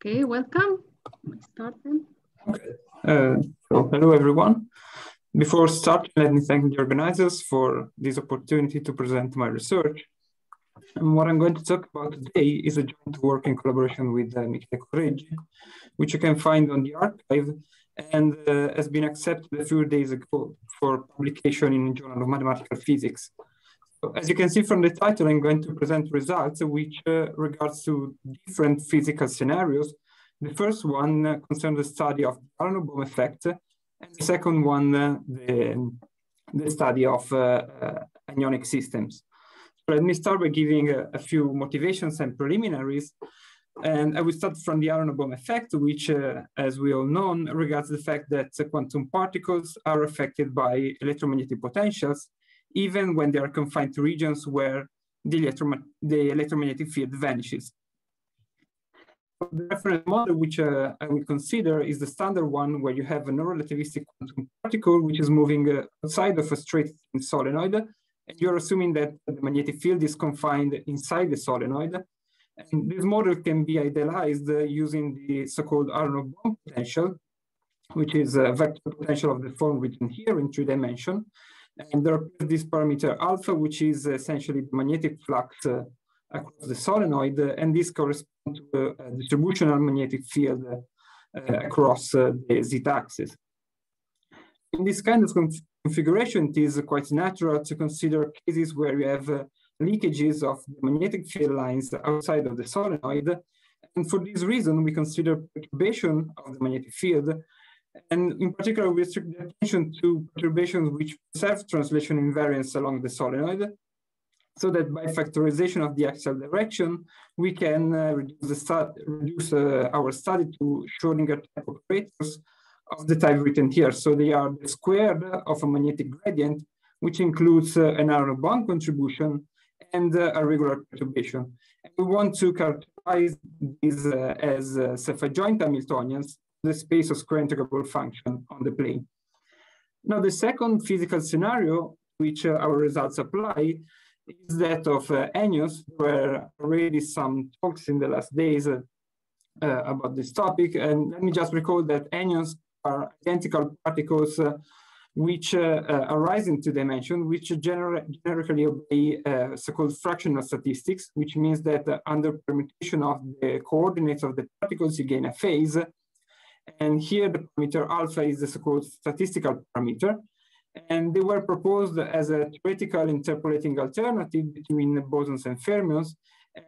Okay, welcome. Let's start then. Okay. So hello everyone. Before starting, let me thank the organizers for this opportunity to present my research. And what I'm going to talk about today is a joint work in collaboration with Michele Correggi, which you can find on the archive and has been accepted a few days ago for publication in the Journal of Mathematical Physics. So as you can see from the title, I'm going to present results which regards to different physical scenarios. The first one concerns the study of the Aharonov-Bohm effect, and the second one, the study of anyonic systems. So let me start by giving a few motivations and preliminaries. And I will start from the Aharonov-Bohm effect, which, as we all know, regards the fact that quantum particles are affected by electromagnetic potentials, even when they are confined to regions where the electromagnetic field vanishes. The reference model which I will consider is the standard one where you have a non-relativistic quantum particle which is moving outside of a straight solenoid, and you're assuming that the magnetic field is confined inside the solenoid. And this model can be idealized using the so-called Aharonov-Bohm potential, which is a vector potential of the form written here in 3 dimensions. And there appears this parameter alpha, which is essentially the magnetic flux across the solenoid, and this corresponds to a distributional magnetic field across the z-axis. In this kind of configuration, it is quite natural to consider cases where you have leakages of the magnetic field lines outside of the solenoid. And for this reason, we consider perturbation of the magnetic field. And in particular, we restrict the attention to perturbations which preserve translation invariance along the solenoid, so that by factorization of the axial direction, we can reduce our study to Schrodinger type operators of the type written here. So they are the squared of a magnetic gradient, which includes an Aharonov-Bohm contribution and a regular perturbation. And we want to characterize these as self-adjoint Hamiltonians, the space of square integrable function on the plane. Now, the second physical scenario, which our results apply, is that of anyons. There were already some talks in the last days about this topic. And let me just recall that anyons are identical particles which arise in 2 dimensions, which generically obey so-called fractional statistics, which means that under permutation of the coordinates of the particles, you gain a phase. And here the parameter alpha is the so-called statistical parameter. And they were proposed as a theoretical interpolating alternative between bosons and fermions.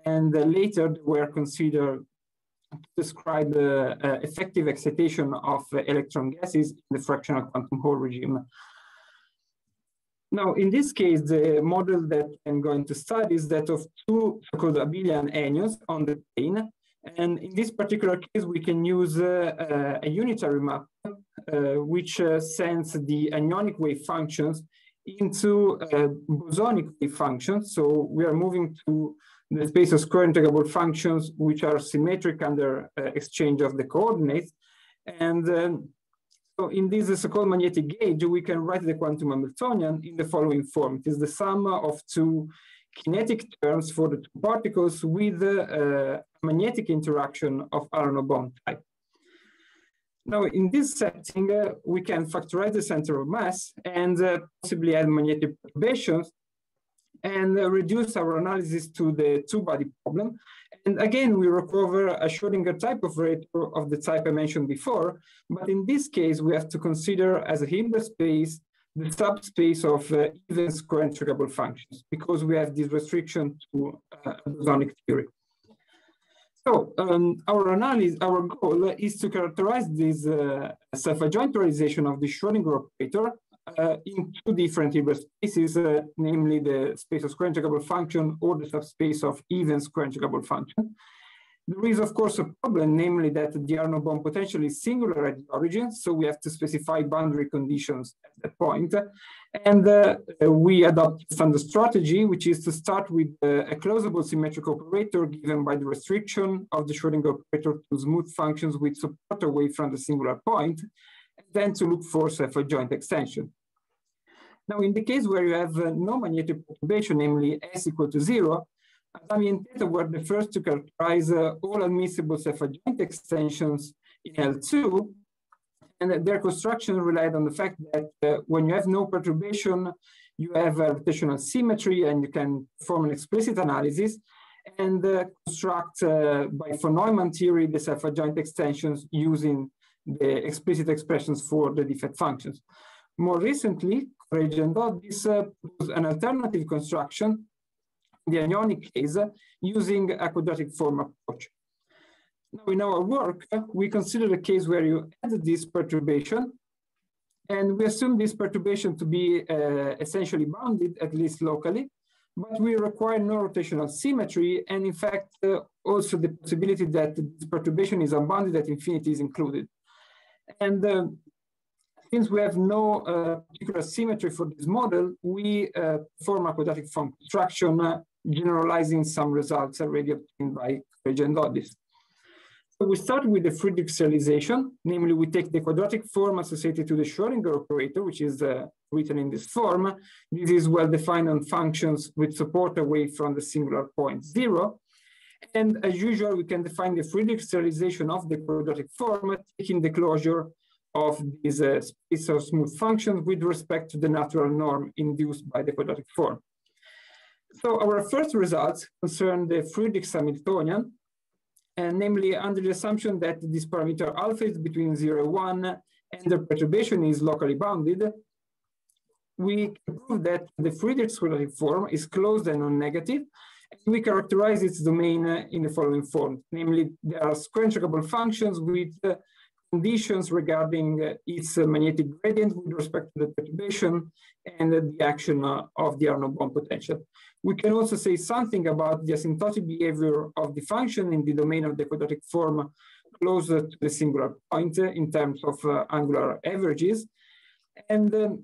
And later they were considered to describe the effective excitation of electron gases in the fractional quantum Hall regime. Now, in this case, the model that I'm going to study is that of 2 so-called abelian anyons on the plane. And in this particular case, we can use a unitary map which sends the anyonic wave functions into bosonic wave functions. So we are moving to the space of square integrable functions, which are symmetric under exchange of the coordinates. And so in this so-called magnetic gauge, we can write the quantum Hamiltonian in the following form. It is the sum of 2 kinetic terms for the 2 particles with a magnetic interaction of Aharonov-Bohm type. Now, in this setting, we can factorize the center of mass and possibly add magnetic perturbations and reduce our analysis to the 2-body problem. And again, we recover a Schrodinger type operator of the type I mentioned before, but in this case, we have to consider as a Hilbert space the subspace of even square integrable functions, because we have this restriction to bosonic theory. So our goal is to characterize this self-adjoint realization of the Schrodinger operator in 2 different Hilbert spaces, namely the space of square integrable function or the subspace of even square integrable function. There is, of course, a problem, namely that the Aharonov-Bohm potential is singular at the origin, so we have to specify boundary conditions at that point. And we adopt a standard strategy, which is to start with a closable symmetric operator given by the restriction of the Schrodinger operator to smooth functions with support away from the singular point, and then to look for self-adjoint extension. Now, in the case where you have no magnetic perturbation, namely S equal to 0, Adami and Theta were the first to characterize all admissible self-adjoint extensions in L2, and their construction relied on the fact that when you have no perturbation, you have a rotational symmetry, and you can perform an explicit analysis and construct by von Neumann theory the self-adjoint extensions using the explicit expressions for the defect functions. More recently, Correggia and Doddis proposed an alternative construction, the anyonic case, using a quadratic form approach. Now, in our work, we consider a case where you add this perturbation, and we assume this perturbation to be essentially bounded, at least locally, but we require no rotational symmetry, and in fact, also the possibility that this perturbation is unbounded at infinity is included. And since we have no particular symmetry for this model, we form a quadratic form construction, generalizing some results already obtained by Correggia and Doddis. So we start with the Friedrich serialization, namely we take the quadratic form associated to the Schrodinger operator, which is written in this form. This is well defined on functions with support away from the singular point 0. And as usual, we can define the Friedrich serialization of the quadratic form, taking the closure of these space of smooth functions with respect to the natural norm induced by the quadratic form. So our first results concern the Friedrich Hamiltonian, and namely under the assumption that this parameter alpha is between 0 and 1, and the perturbation is locally bounded, we can prove that the Friedrich quadratic form is closed and non-negative, and we characterize its domain in the following form. Namely, there are square-integrable functions with conditions regarding its magnetic gradient with respect to the perturbation and the action of the Aharonov-Bohm potential. We can also say something about the asymptotic behavior of the function in the domain of the quadratic form closer to the singular point in terms of angular averages. And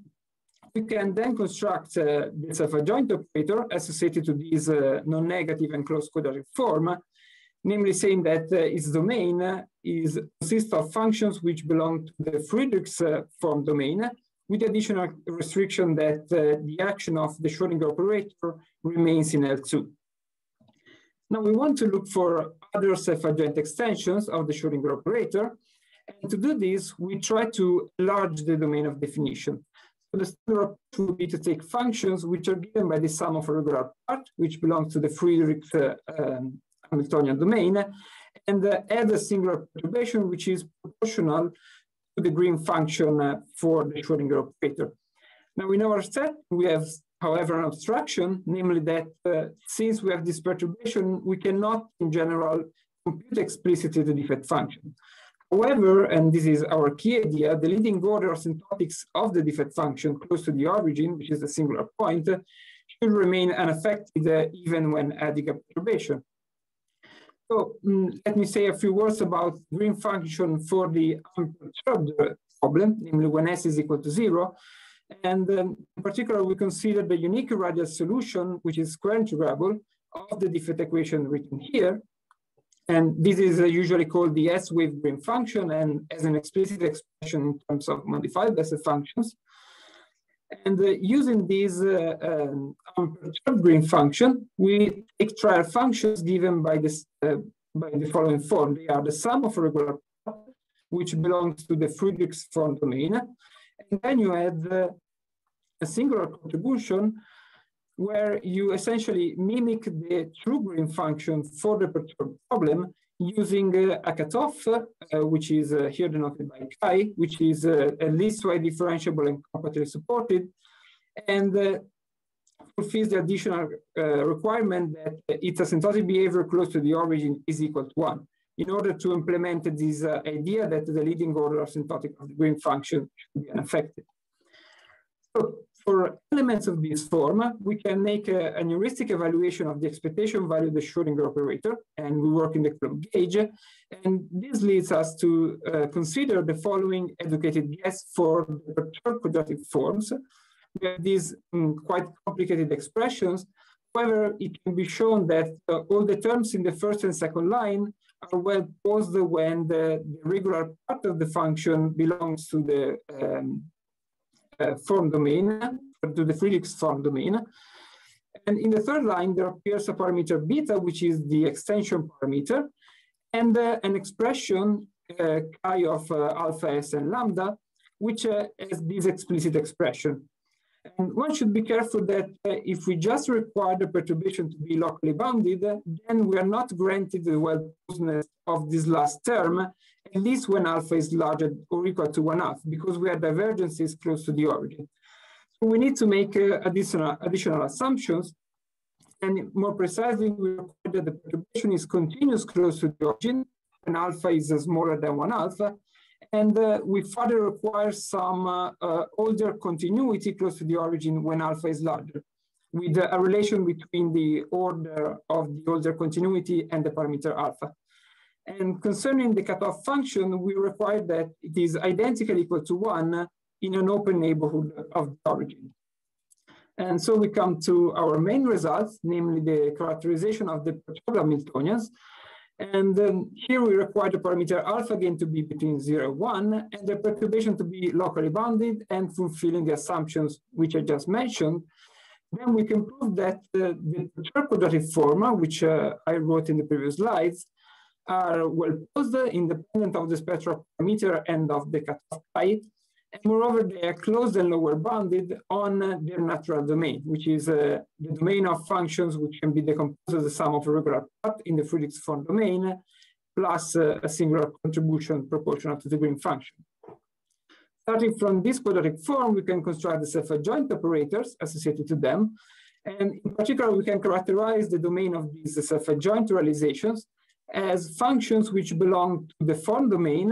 we can then construct the self-adjoint operator associated to this non-negative and closed quadratic form, namely saying that its domain consists of functions which belong to the Friedrich's form domain, with the additional restriction that the action of the Schrodinger operator remains in L2. Now we want to look for other self-adjoint extensions of the Schrodinger operator. And to do this, we try to enlarge the domain of definition. So the standard approach would be to take functions which are given by the sum of a regular part, which belongs to the Friedrich Hamiltonian domain, and add a singular perturbation which is proportional to the green function for the Schrodinger operator. Now in our set, we have, however, an abstraction, namely that since we have this perturbation, we cannot in general compute explicitly the defect function. However, and this is our key idea, the leading order asymptotics of the defect function close to the origin, which is the singular point, should remain unaffected even when adding a perturbation. So let me say a few words about green function for the unperturbed problem, namely when S is equal to 0. And in particular, we consider the unique radial solution, which is square integrable of the defect equation written here. And this is usually called the S-wave green function and as an explicit expression in terms of modified Bessel functions. And using this unperturbed green function, we take trial functions given by the following form. They are the sum of a regular part, which belongs to the Friedrich's form domain. And then you add a singular contribution where you essentially mimic the true green function for the perturbed problem using a cutoff, which is here denoted by chi, which is at leastwise differentiable and compactly supported, and fulfills the additional requirement that its asymptotic behavior close to the origin is equal to 1, in order to implement this idea that the leading order asymptotic of the green function should be unaffected. So for elements of this form, we can make an heuristic evaluation of the expectation value of the Schrodinger operator, and we work in the Coulomb gauge. And this leads us to consider the following educated guess for the perturbed quadratic forms. We have these quite complicated expressions. However, it can be shown that all the terms in the first and second line are well posed when the regular part of the function belongs to the form domain, to the Friedrich's form domain. And in the third line, there appears a parameter beta, which is the extension parameter, and an expression chi of alpha s and lambda, which has this explicit expression. And one should be careful that if we just require the perturbation to be locally bounded, then we are not granted the well-posedness of this last term, at least when alpha is larger or equal to 1/2, because we have divergences close to the origin. So we need to make additional assumptions. And more precisely, we require that the perturbation is continuous close to the origin, and alpha is smaller than 1/2. And we further require some older continuity close to the origin when alpha is larger, with a relation between the order of the older continuity and the parameter alpha. And concerning the cutoff function, we require that it is identically equal to 1 in an open neighborhood of the origin. And so we come to our main results, namely the characterization of the perturbed Hamiltonians. And here we require the parameter alpha again to be between 0 and 1, and the perturbation to be locally bounded and fulfilling the assumptions which I just mentioned. Then we can prove that the perturbed quadratic form, which I wrote in the previous slides, are well posed, independent of the spectral parameter and of the cutoff height. And moreover, they are closed and lower bounded on their natural domain, which is the domain of functions which can be decomposed as the sum of a regular part in the Heuristic form domain, plus a singular contribution proportional to the green function. Starting from this quadratic form, we can construct the self-adjoint operators associated to them. And in particular, we can characterize the domain of these self-adjoint realizations as functions which belong to the form domain,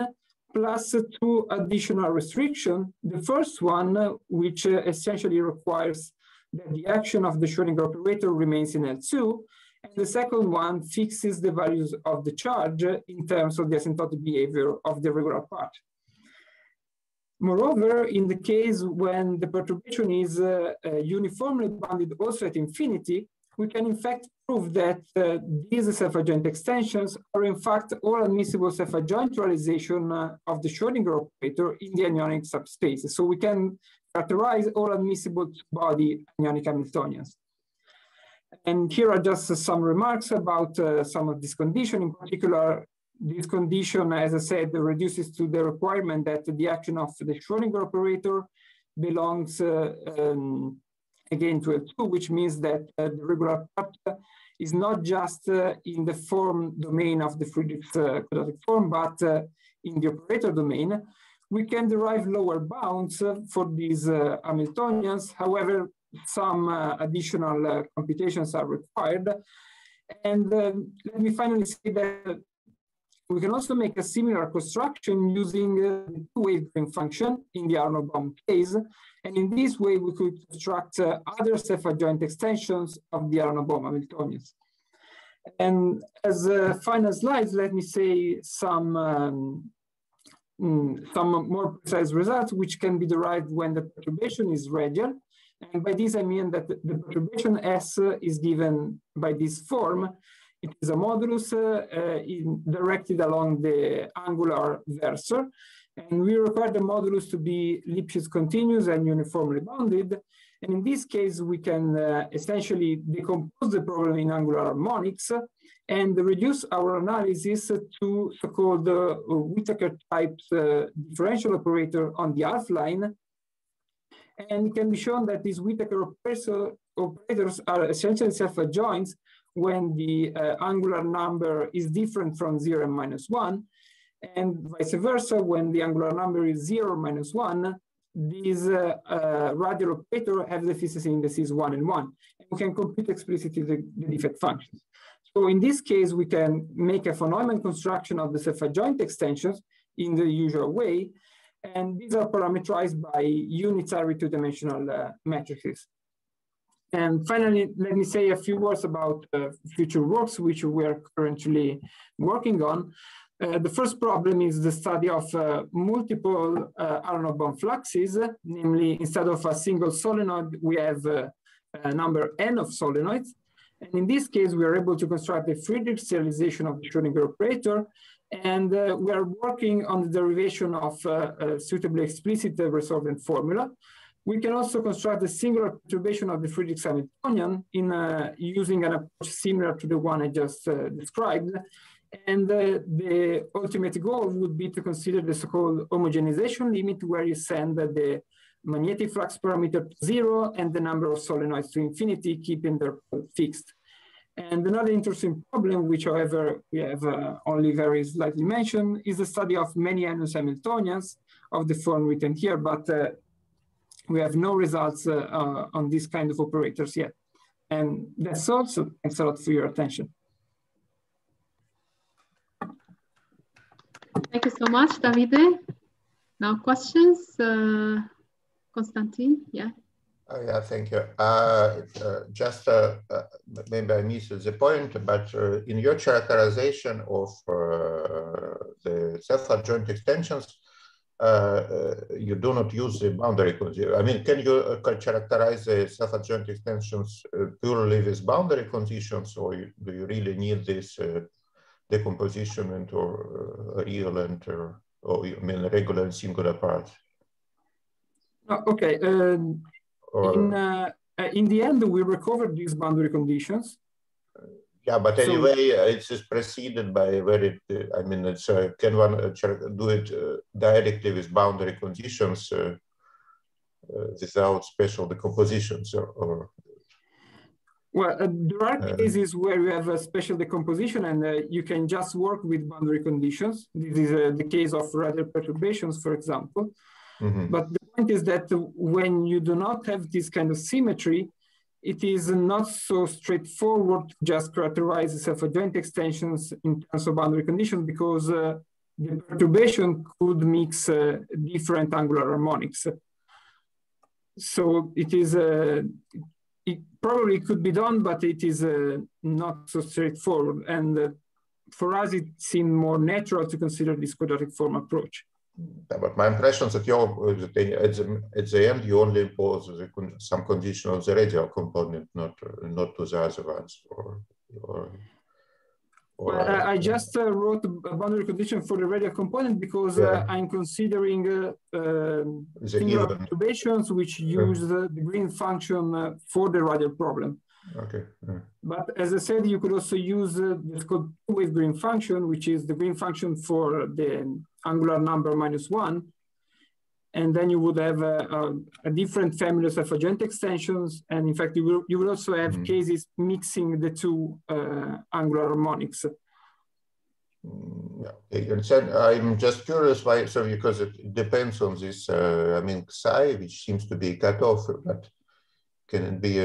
plus two additional restrictions. The first one, which essentially requires that the action of the Schrodinger operator remains in L2, and the second one fixes the values of the charge in terms of the asymptotic behavior of the regular part. Moreover, in the case when the perturbation is uniformly bounded also at infinity, we can in fact prove that these self-adjoint extensions are in fact all admissible self-adjoint realization of the Schrodinger operator in the anyonic subspace. So we can characterize all admissible two-body anyonic Hamiltonians. And here are just some remarks about some of this condition. In particular, this condition, as I said, reduces to the requirement that the action of the Schrodinger operator belongs again to L2, which means that the regular part is not just in the form domain of the Friedrich quadratic form, but in the operator domain. We can derive lower bounds for these Hamiltonians. However, some additional computations are required. And let me finally say that we can also make a similar construction using the two-wave green function in the Aharonov-Bohm case. And in this way, we could construct other self-adjoint extensions of the Aharonov-Bohm Hamiltonians. And as final slides, let me say some more precise results, which can be derived when the perturbation is radial. And by this, I mean that the perturbation S is given by this form. It is a modulus directed along the angular versor. And we require the modulus to be Lipschitz continuous and uniformly bounded. And in this case, we can essentially decompose the problem in angular harmonics and reduce our analysis to so-called Whittaker-type differential operator on the half line. And it can be shown that these Whittaker operators are essentially self-adjoints when the angular number is different from 0 and -1, and vice versa, when the angular number is 0 or -1, these radial operator have the efficiency indices 1 and 1. And we can compute explicitly the defect functions. So in this case, we can make a von Neumann construction of the self-adjoint extensions in the usual way, and these are parameterized by unitary two-dimensional matrices. And finally, let me say a few words about future works which we are currently working on. The first problem is the study of multiple Aharonov-Bohm fluxes, namely instead of a single solenoid, we have a number n of solenoids. And in this case, we are able to construct a Friedrich serialization of the Schrodinger operator. And we are working on the derivation of a suitably explicit resolvent formula. We can also construct a singular perturbation of the Friedrichs Hamiltonian in using an approach similar to the one I just described. And the ultimate goal would be to consider the so-called homogenization limit, where you send the magnetic flux parameter to 0 and the number of solenoids to infinity, keeping their fixed. And another interesting problem, which however we have only very slightly mentioned, is the study of many annus Hamiltonians of the form written here, but we have no results on this kind of operators yet. And that's all, so thanks a lot for your attention. Thank you so much, Davide. Now questions? Konstantin, yeah. Yeah, thank you. Just maybe I missed the point, but in your characterization of the self-adjoint extensions, you do not use the boundary condition. I mean, can you characterize the self-adjoint extensions purely with boundary conditions, or do you really need this decomposition into real and or I mean regular and singular parts? Okay. In the end, we recovered these boundary conditions. Yeah, but anyway, it is preceded by very, I mean, it's, can one do it directly with boundary conditions without special decompositions or? Well, there are cases where you have a special decomposition and you can just work with boundary conditions. This is the case of radial perturbations, for example. Mm-hmm. But the point is that when you do not have this kind of symmetry, it is not so straightforward to just characterize the self-adjoint extensions in terms of boundary conditions, because the perturbation could mix different angular harmonics. So it is, it probably could be done, but it is not so straightforward. And for us, it seemed more natural to consider this quadratic form approach. Yeah, but my impression is that at the end you only impose some condition on the radial component, not to the other ones. I just wrote a boundary condition for the radial component because I'm considering singular perturbations which use the green function for the radial problem. Okay. Yeah. But as I said, you could also use what's called two-wave green function, which is the green function for the angular number -1. And then you would have a different family of self-adjoint extensions. And in fact, you will also have cases mixing the two angular harmonics. Yeah. I'm just curious why, so because it depends on this, I mean, psi, which seems to be cut off, but can it be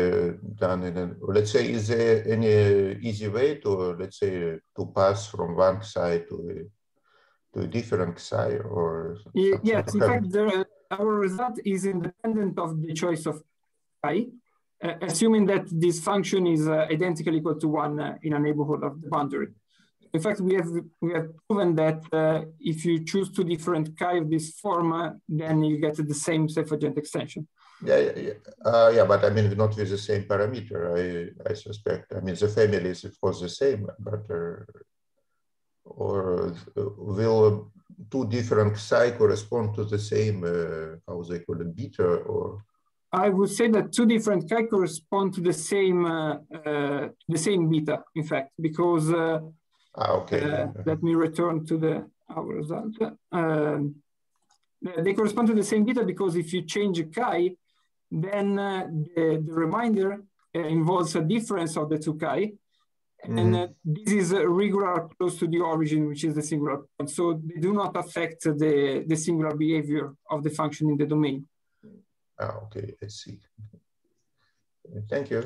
done in a, let's say, is there any easy way to, let's say, to pass from one psi to a different psi or? Yes, in fact, our result is independent of the choice of psi, assuming that this function is identically equal to 1 in a neighborhood of the boundary. In fact, we have proven that if you choose two different chi of this form, then you get the same self-adjoint extension. Yeah, but I mean, not with the same parameter, I suspect. I mean, the families, it was the same, but or will two different psi correspond to the same, how they call it, beta, or? I would say that two different chi correspond to the same beta, in fact, because let me return to our result. They correspond to the same beta because if you change a chi, then the remainder involves a difference of the two chi. And this is regular close to the origin, which is the singular point. So they do not affect the singular behavior of the function in the domain. Okay, I see. Thank you.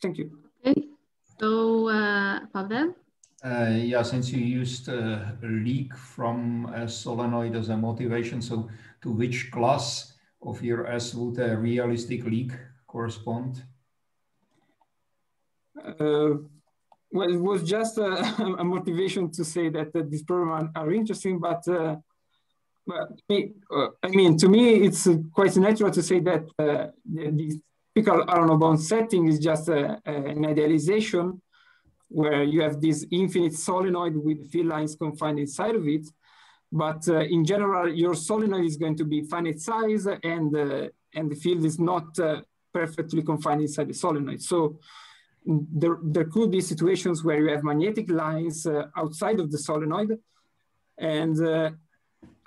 Thank you. Okay, so Pavel? Yeah, since you used a leak from a solenoid as a motivation, so to which class of your S would a realistic leak correspond? Well, it was just a motivation to say that these problems are interesting, but I mean, to me, it's quite natural to say that the typical Aharonov-Bohm setting is just an idealization where you have this infinite solenoid with field lines confined inside of it. But in general, your solenoid is going to be finite size, and and the field is not perfectly confined inside the solenoid. So there could be situations where you have magnetic lines outside of the solenoid. And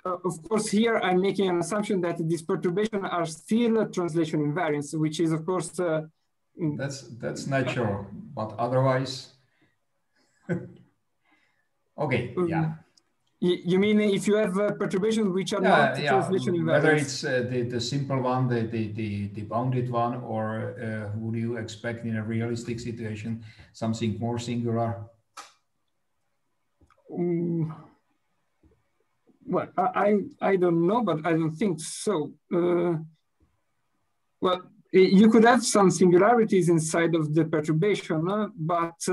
of course, here I'm making an assumption that these perturbations are still translation invariants, which is, of course, that's natural, but otherwise, okay, yeah. You mean if you have perturbations which are not translation invariants? Whether it's the simple one, the bounded one, or would you expect in a realistic situation something more singular? Well, I don't know, but I don't think so. Well, you could have some singularities inside of the perturbation, but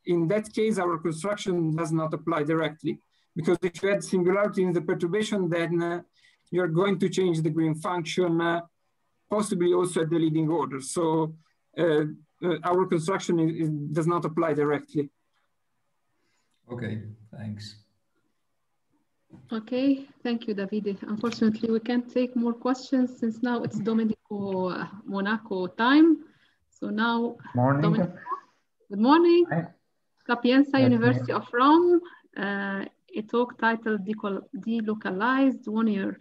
in that case, our construction does not apply directly. Because if you had singularity in the perturbation, then you're going to change the green function, possibly also at the leading order. So our construction does not apply directly. Okay, thanks. Okay, thank you, Davide. Unfortunately, we can't take more questions since now it's Domenico Monaco time. So now, morning. Domenico, good morning. Hi. Sapienza, University of Rome. A talk titled Delocalized Wannier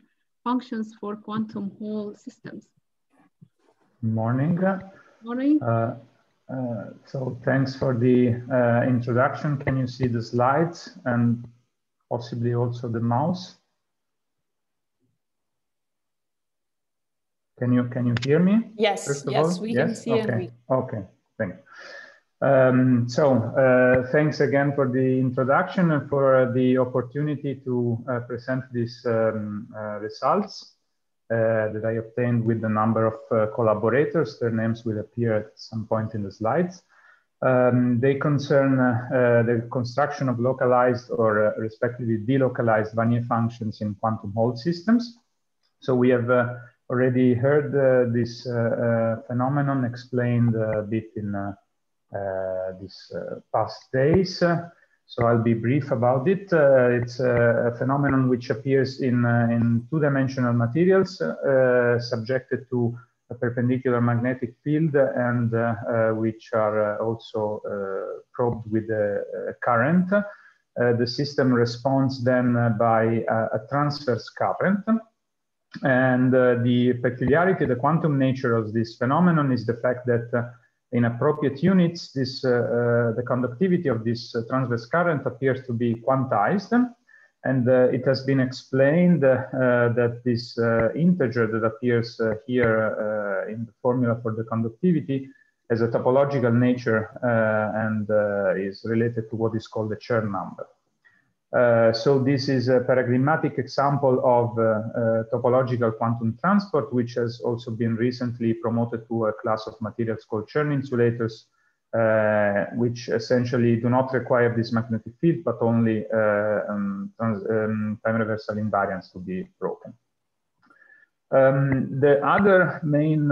Functions for Quantum Hall Systems. Morning. Morning. So thanks for the introduction. Can you see the slides and possibly also the mouse? Can you hear me? Yes, yes, we can see and read. Okay, thank you. Thanks again for the introduction and for the opportunity to present these results that I obtained with a number of collaborators. Their names will appear at some point in the slides. They concern the construction of localized or respectively delocalized Vanier functions in quantum Hall systems. So we have already heard this phenomenon explained a bit in these past days. So I'll be brief about it. It's a phenomenon which appears in two-dimensional materials subjected to a perpendicular magnetic field and which are also probed with a current. The system responds then by a transverse current. And the peculiarity, the quantum nature of this phenomenon is the fact that in appropriate units, the conductivity of this transverse current appears to be quantized. And it has been explained that this integer that appears here in the formula for the conductivity has a topological nature and is related to what is called the Chern number. So this is a paradigmatic example of topological quantum transport, which has also been recently promoted to a class of materials called Chern insulators, which essentially do not require this magnetic field, but only time reversal invariance to be broken. The other main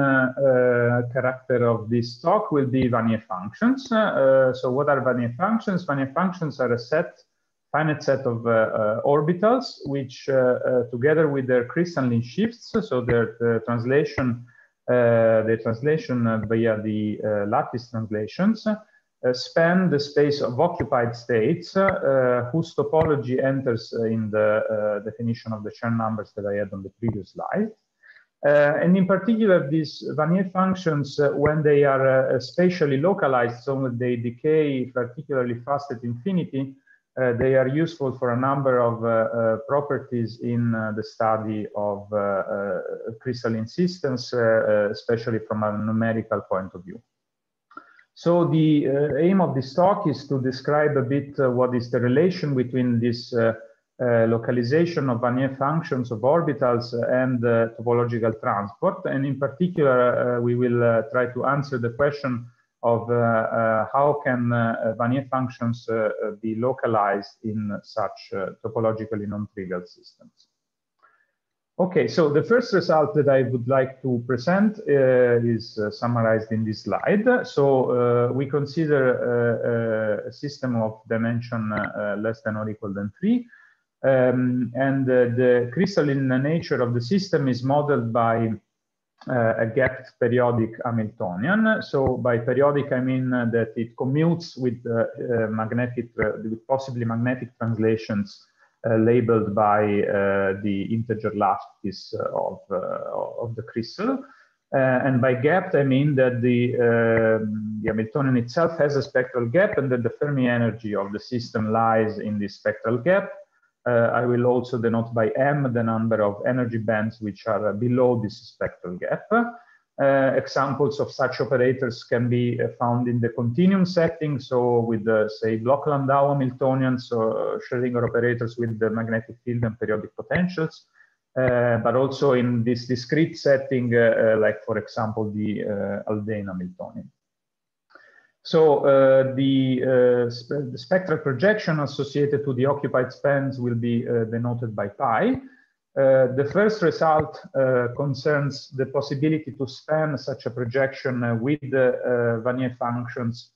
character of this talk will be Vanier functions. So what are Vanier functions? Vanier functions are a finite set of orbitals, which together with their crystalline shifts, so their translation via the lattice translations, span the space of occupied states whose topology enters in the definition of the Chern numbers that I had on the previous slide. And in particular, these Vanier functions, when they are spatially localized, so when they decay particularly fast at infinity, they are useful for a number of properties in the study of crystalline systems, especially from a numerical point of view. So the aim of this talk is to describe a bit what is the relation between this localization of Vanier functions of orbitals and topological transport. And in particular, we will try to answer the question of how can Vanier functions be localized in such topologically non-trivial systems. Okay, so the first result that I would like to present is summarized in this slide. So we consider a system of dimension less than or equal than 3. And the crystalline nature of the system is modeled by a gapped periodic Hamiltonian. So by periodic, I mean that it commutes with with possibly magnetic translations labeled by the integer lattice of the crystal. And by gapped, I mean that the Hamiltonian itself has a spectral gap and that the Fermi energy of the system lies in this spectral gap. I will also denote by M the number of energy bands which are below this spectral gap. Examples of such operators can be found in the continuum setting, so with the, say, Bloch-Landau Hamiltonians or Schrodinger operators with the magnetic field and periodic potentials, but also in this discrete setting, like, for example, the Haldane Hamiltonian. So the spectral projection associated to the occupied spans will be denoted by pi. The first result concerns the possibility to span such a projection with the Vanier functions,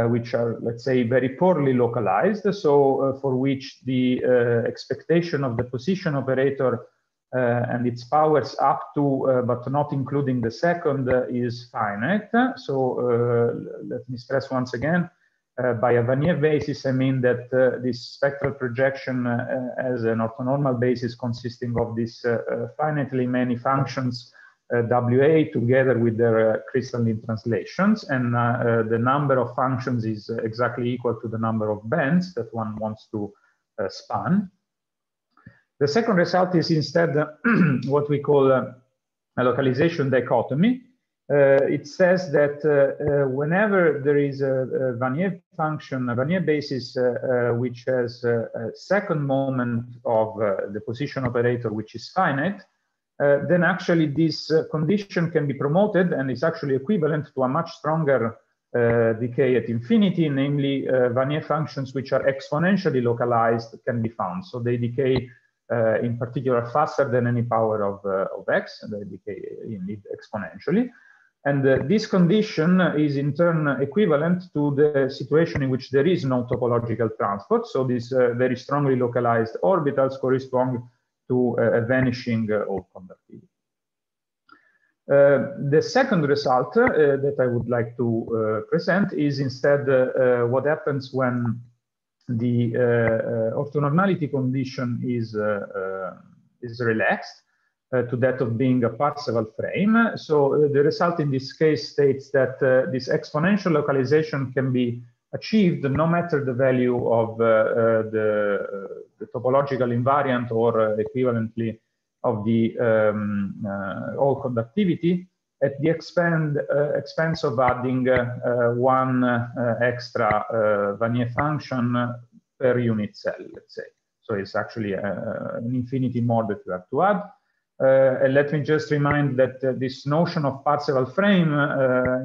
which are, let's say, very poorly localized. So for which the expectation of the position operator and its powers up to, but not including the second, is finite. So let me stress once again, by a Vanier basis, I mean that this spectral projection has an orthonormal basis consisting of these finitely many functions, WA, together with their crystalline translations. And the number of functions is exactly equal to the number of bands that one wants to span. The second result is instead what we call a localization dichotomy. It says that whenever there is a Vanier function, a Vanier basis, which has a second moment of the position operator, which is finite, then actually this condition can be promoted and is actually equivalent to a much stronger decay at infinity, namely Vanier functions which are exponentially localized can be found. So they decay in particular faster than any power of x, and they decay indeed exponentially. And this condition is in turn equivalent to the situation in which there is no topological transport. So these very strongly localized orbitals correspond to a vanishing Hall conductivity. The second result that I would like to present is instead what happens when the orthonormality condition is relaxed to that of being a Parseval frame. So the result in this case states that this exponential localization can be achieved no matter the value of the topological invariant or equivalently of the Hall conductivity at the expense of adding one extra Vanier function per unit cell, let's say. So it's actually an infinity more that you have to add. And let me just remind that this notion of Parseval frame,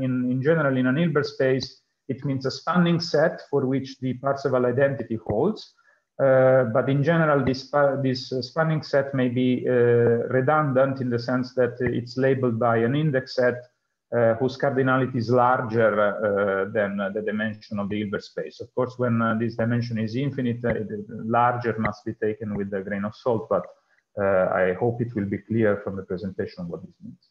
in general, in an Hilbert space, it means a spanning set for which the Parseval identity holds. But in general, this spanning set may be redundant in the sense that it's labeled by an index set whose cardinality is larger than the dimension of the Hilbert space. Of course, when this dimension is infinite, larger must be taken with a grain of salt, but I hope it will be clear from the presentation what this means.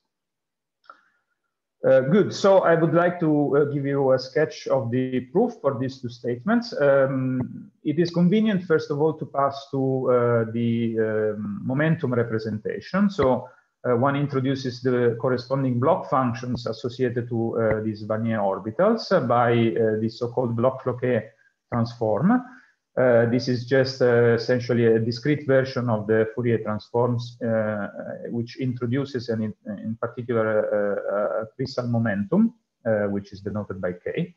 Good, so I would like to give you a sketch of the proof for these two statements. It is convenient, first of all, to pass to the momentum representation. So one introduces the corresponding Bloch functions associated to these Vanier orbitals by the so-called Bloch-Floquet transform. This is just essentially a discrete version of the Fourier transforms, which introduces, in particular, a crystal momentum, which is denoted by K.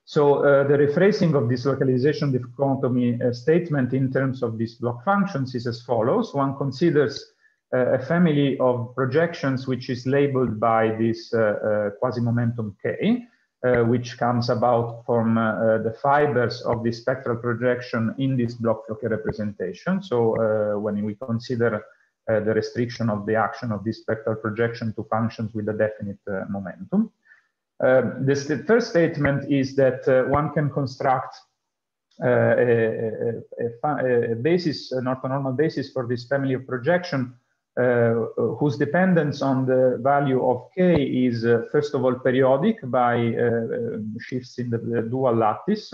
So the rephrasing of this localization dichotomy statement in terms of these Bloch functions is as follows. One considers a family of projections which is labeled by this quasi-momentum K, which comes about from the fibers of the spectral projection in this Bloch-Floquet representation. So when we consider the restriction of the action of this spectral projection to functions with a definite momentum. The first statement is that one can construct a basis, an orthonormal basis for this family of projection whose dependence on the value of k is, first of all, periodic by shifts in the dual lattice.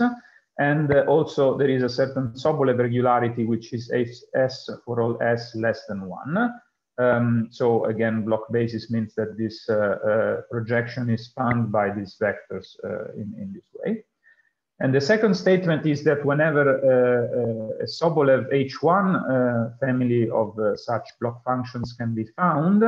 And also there is a certain Sobolev regularity, which is S for all S less than 1. So again, block basis means that this projection is spanned by these vectors in this way. And the second statement is that whenever a Sobolev H1 family of such block functions can be found,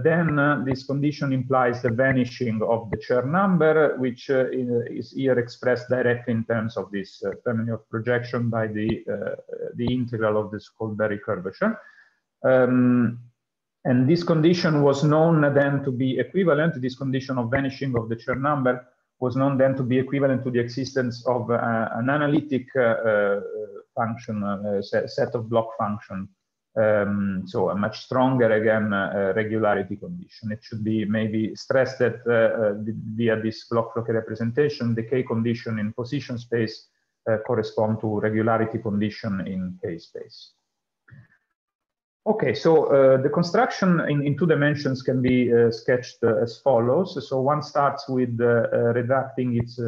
then this condition implies the vanishing of the Chern number, which is here expressed directly in terms of this family of projection by the integral of the so-called Berry curvature. And this condition was known then to be equivalent, this condition of vanishing of the Chern number was known then to be equivalent to the existence of an analytic function, set of block functions. So a much stronger, again, regularity condition. It should be maybe stressed that via this block-Floquet representation, the K condition in position space correspond to regularity condition in K space. Okay, so the construction in 2 dimensions can be sketched as follows. So one starts with reducting its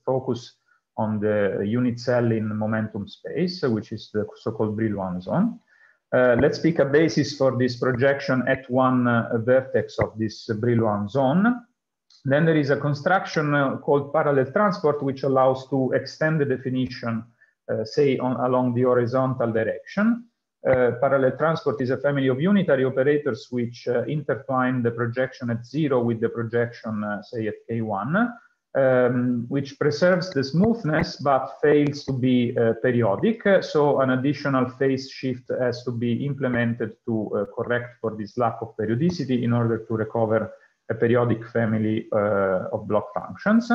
focus on the unit cell in momentum space, which is the so-called Brillouin zone. Let's pick a basis for this projection at one vertex of this Brillouin zone. Then there is a construction called parallel transport, which allows to extend the definition, say, along the horizontal direction. Parallel transport is a family of unitary operators which intertwine the projection at 0 with the projection, say, at K1, which preserves the smoothness but fails to be periodic. So an additional phase shift has to be implemented to correct for this lack of periodicity in order to recover a periodic family of block functions.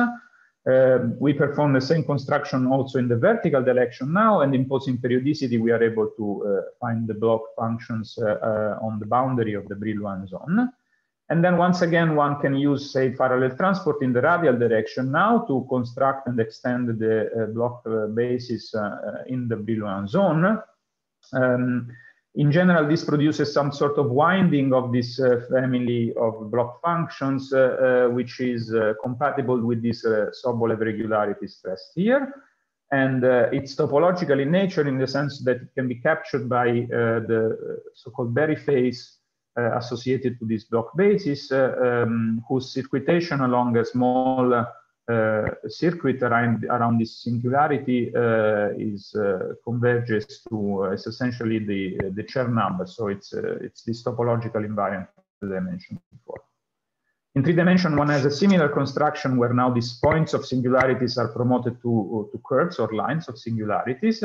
We perform the same construction also in the vertical direction now, and imposing periodicity, we are able to find the block functions on the boundary of the Brillouin zone. And then once again, one can use, say, parallel transport in the radial direction now to construct and extend the block basis in the Brillouin zone. In general, this produces some sort of winding of this family of block functions, which is compatible with this Sobolev regularity stressed here. And it's topological in nature in the sense that it can be captured by the so-called Berry phase associated to this block basis, whose circuitation along a small circuit around this singularity converges to is essentially the Chern number. So it's this topological invariant that I mentioned before. In 3 dimension, one has a similar construction where now these points of singularities are promoted to curves or lines of singularities,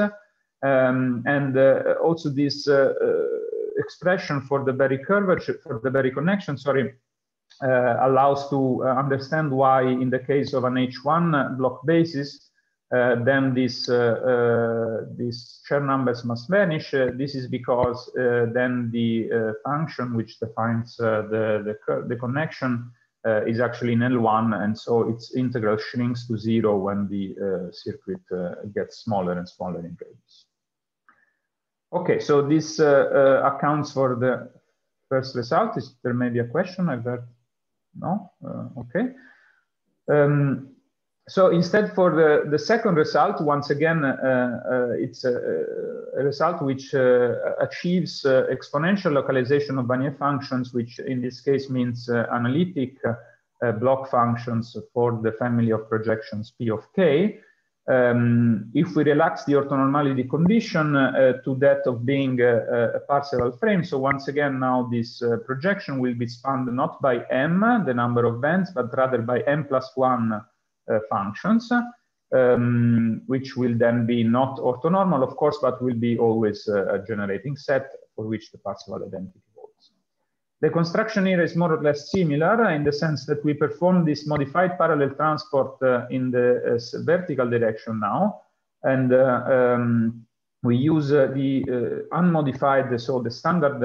and also this expression for the Berry curvature, for the Berry connection, sorry, allows to understand why in the case of an H1 block basis, then these Chern numbers must vanish. This is because then the function which defines the connection is actually in L1, and so its integral shrinks to 0 when the circuit gets smaller and smaller in radius. Okay, so this accounts for the first result. Is there maybe a question? I've heard. No? Okay. So instead for the second result, once again, it's a result which achieves exponential localization of Vanier functions, which in this case means analytic block functions for the family of projections P of K. If we relax the orthonormality condition to that of being a parseval frame, so once again, now this projection will be spanned not by M, the number of bands, but rather by M+1 functions, which will then be not orthonormal, of course, but will be always a generating set for which the parseval identity holds. The construction here is more or less similar in the sense that we perform this modified parallel transport in the vertical direction now, and we use the unmodified, so the standard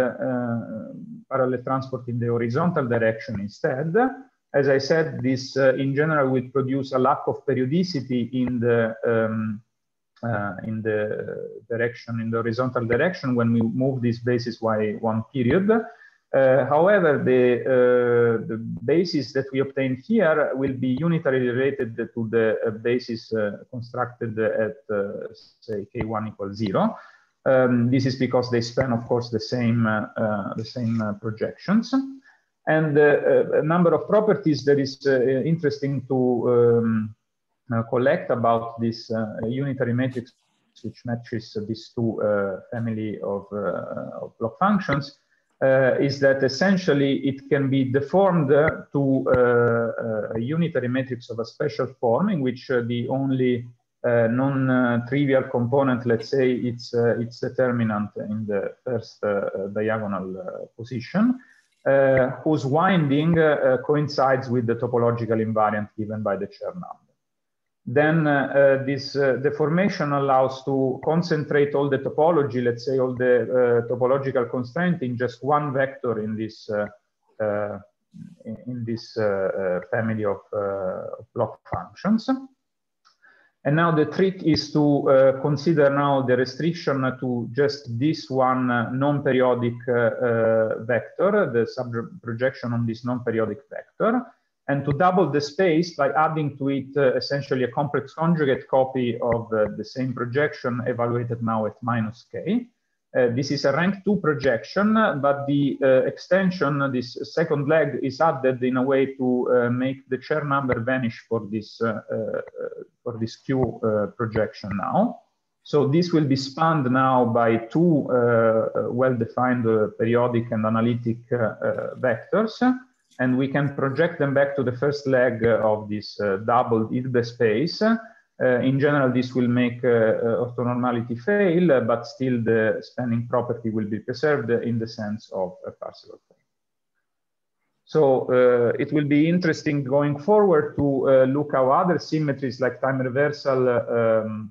parallel transport in the horizontal direction instead. As I said, this in general will produce a lack of periodicity in the in the direction, in the horizontal direction when we move this basis y1 period. However, the basis that we obtain here will be unitarily related to the basis constructed at, say, k1 equals 0. This is because they span, of course, the same projections. And a number of properties that is interesting to collect about this unitary matrix, which matches these two family of block functions, is that essentially it can be deformed to a unitary matrix of a special form in which the only non-trivial component, let's say, it's determinant in the first diagonal position, whose winding coincides with the topological invariant given by the Chern number. Then this deformation allows to concentrate all the topology, let's say all the topological constraint in just one vector in this family of block functions. And now the trick is to consider now the restriction to just this one non-periodic vector, the subprojection on this non-periodic vector, and to double the space by adding to it essentially a complex conjugate copy of the same projection evaluated now at minus k. This is a rank 2 projection, but the extension, this second leg, is added in a way to make the Chern number vanish for this Q projection now. So this will be spanned now by two well-defined periodic and analytic vectors. And we can project them back to the first leg of this doubled Hilbert space. In general, this will make orthonormality fail, but still the spanning property will be preserved in the sense of a Parseval frame. So it will be interesting going forward to look how other symmetries like time reversal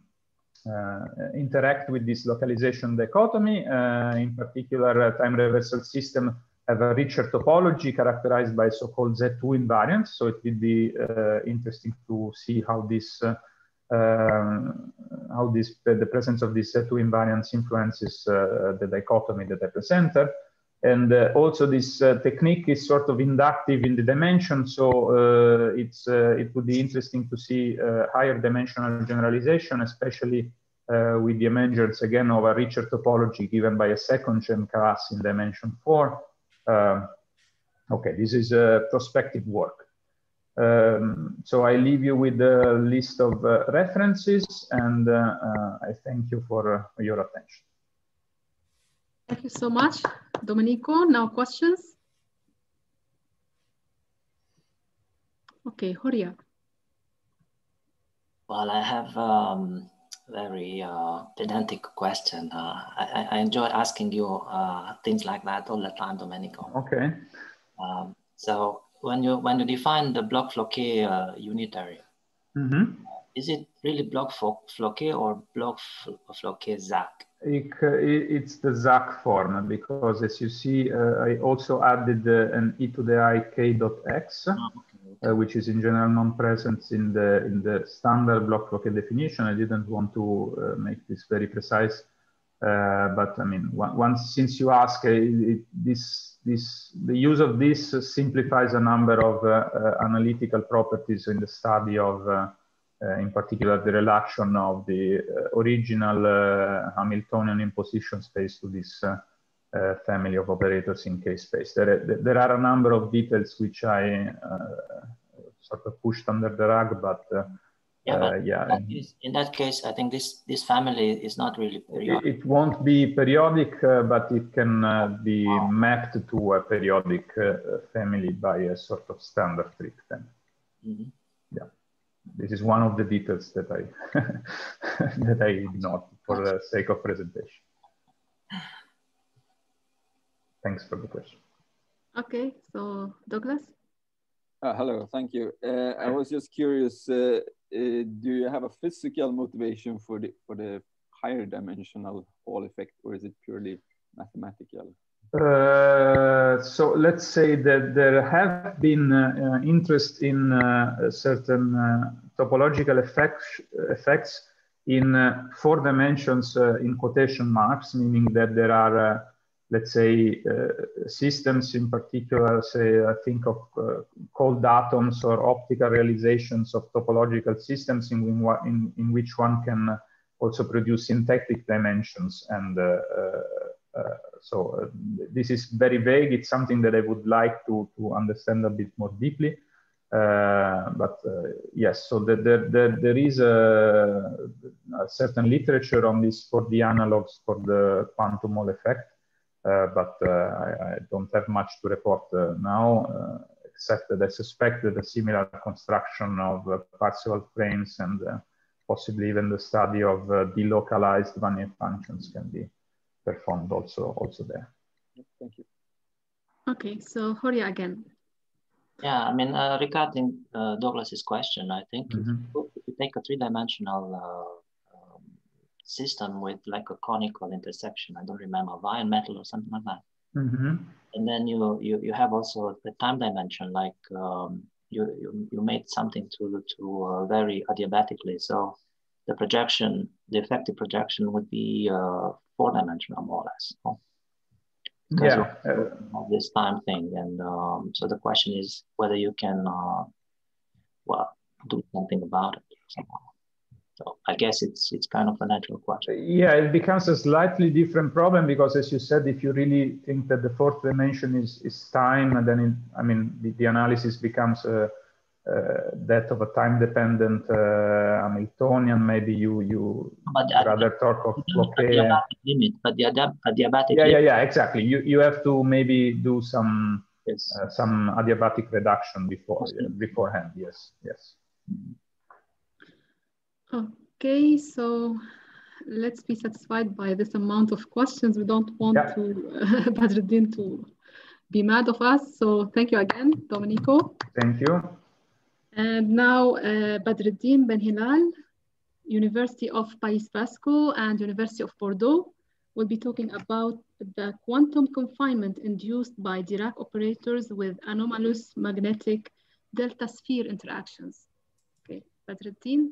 interact with this localization dichotomy. In particular, time reversal system have a richer topology characterized by so-called Z2 invariants. So it will be interesting to see how this, the presence of these Z2 invariants influences the dichotomy that I presented. And also this technique is sort of inductive in the dimension. So it would be interesting to see higher dimensional generalization, especially with the emergence again of a richer topology given by a second Chern class in dimension 4. Okay, this is prospective work. So I leave you with a list of references, and I thank you for your attention. Thank you so much, Domenico. Now questions? Okay, Horia. Well, I have very pedantic question. I enjoy asking you things like that all the time, Domenico. Okay. So when you define the block Floquet unitary, is it really block Floquet or block Floquet Zach? It's the Zach form, because as you see, I also added an e to the I k dot x. Which is in general non-present in the standard block Floquet definition. I didn't want to make this very precise, but I mean, since you ask, the use of this simplifies a number of analytical properties in the study of, in particular, the relation of the original Hamiltonian imposition space to this family of operators in K space. There are a number of details which I sort of pushed under the rug, but yeah. In that case, I think this family is not really periodic. It won't be periodic, but it can be mapped to a periodic family by a sort of standard trick then. Yeah, this is one of the details that I that I ignored for the sake of presentation. Thanks for the question. Okay, so Douglas? Hello, thank you. I was just curious, do you have a physical motivation for the higher dimensional Hall effect, or is it purely mathematical? So let's say that there have been interest in certain topological effects in 4 dimensions in quotation marks, meaning that there are, let's say, systems in particular, say, I think of cold atoms or optical realizations of topological systems in which one can also produce syntactic dimensions. And so this is very vague. It's something that I would like to understand a bit more deeply. Yes, so there is a certain literature on this for the analogs for the quantum Hall effect, but I don't have much to report now, except that I suspect that a similar construction of partial frames and possibly even the study of delocalized Vanier functions can be performed also there. Thank you. Okay, so Horia again. Yeah, I mean, regarding Douglas's question, I think if you take a 3-dimensional system with like a conical intersection, I don't remember, iron metal or something like that, and then you have also the time dimension, like you made something to vary adiabatically. So the projection, the effective projection would be 4-dimensional more or less. Because of this time thing, and so the question is whether you can well, do something about it somehow. So I guess it's kind of a natural question. Yeah, it becomes a slightly different problem because, as you said, if you really think that the 4th dimension is time, and then I mean the analysis becomes that of a time-dependent Hamiltonian. Maybe you rather talk of Floquet. Limit, but the adiabatic. Yeah, exactly. You have to maybe do some adiabatic reduction beforehand. Yes. Okay, so let's be satisfied by this amount of questions. We don't want to Badreddine to be mad of us. So thank you again, Domenico. Thank you. And now Badreddine Benhellal, University of Pays Basque and University of Bordeaux, will be talking about the quantum confinement induced by Dirac operators with anomalous magnetic delta sphere interactions. Okay, Badreddine.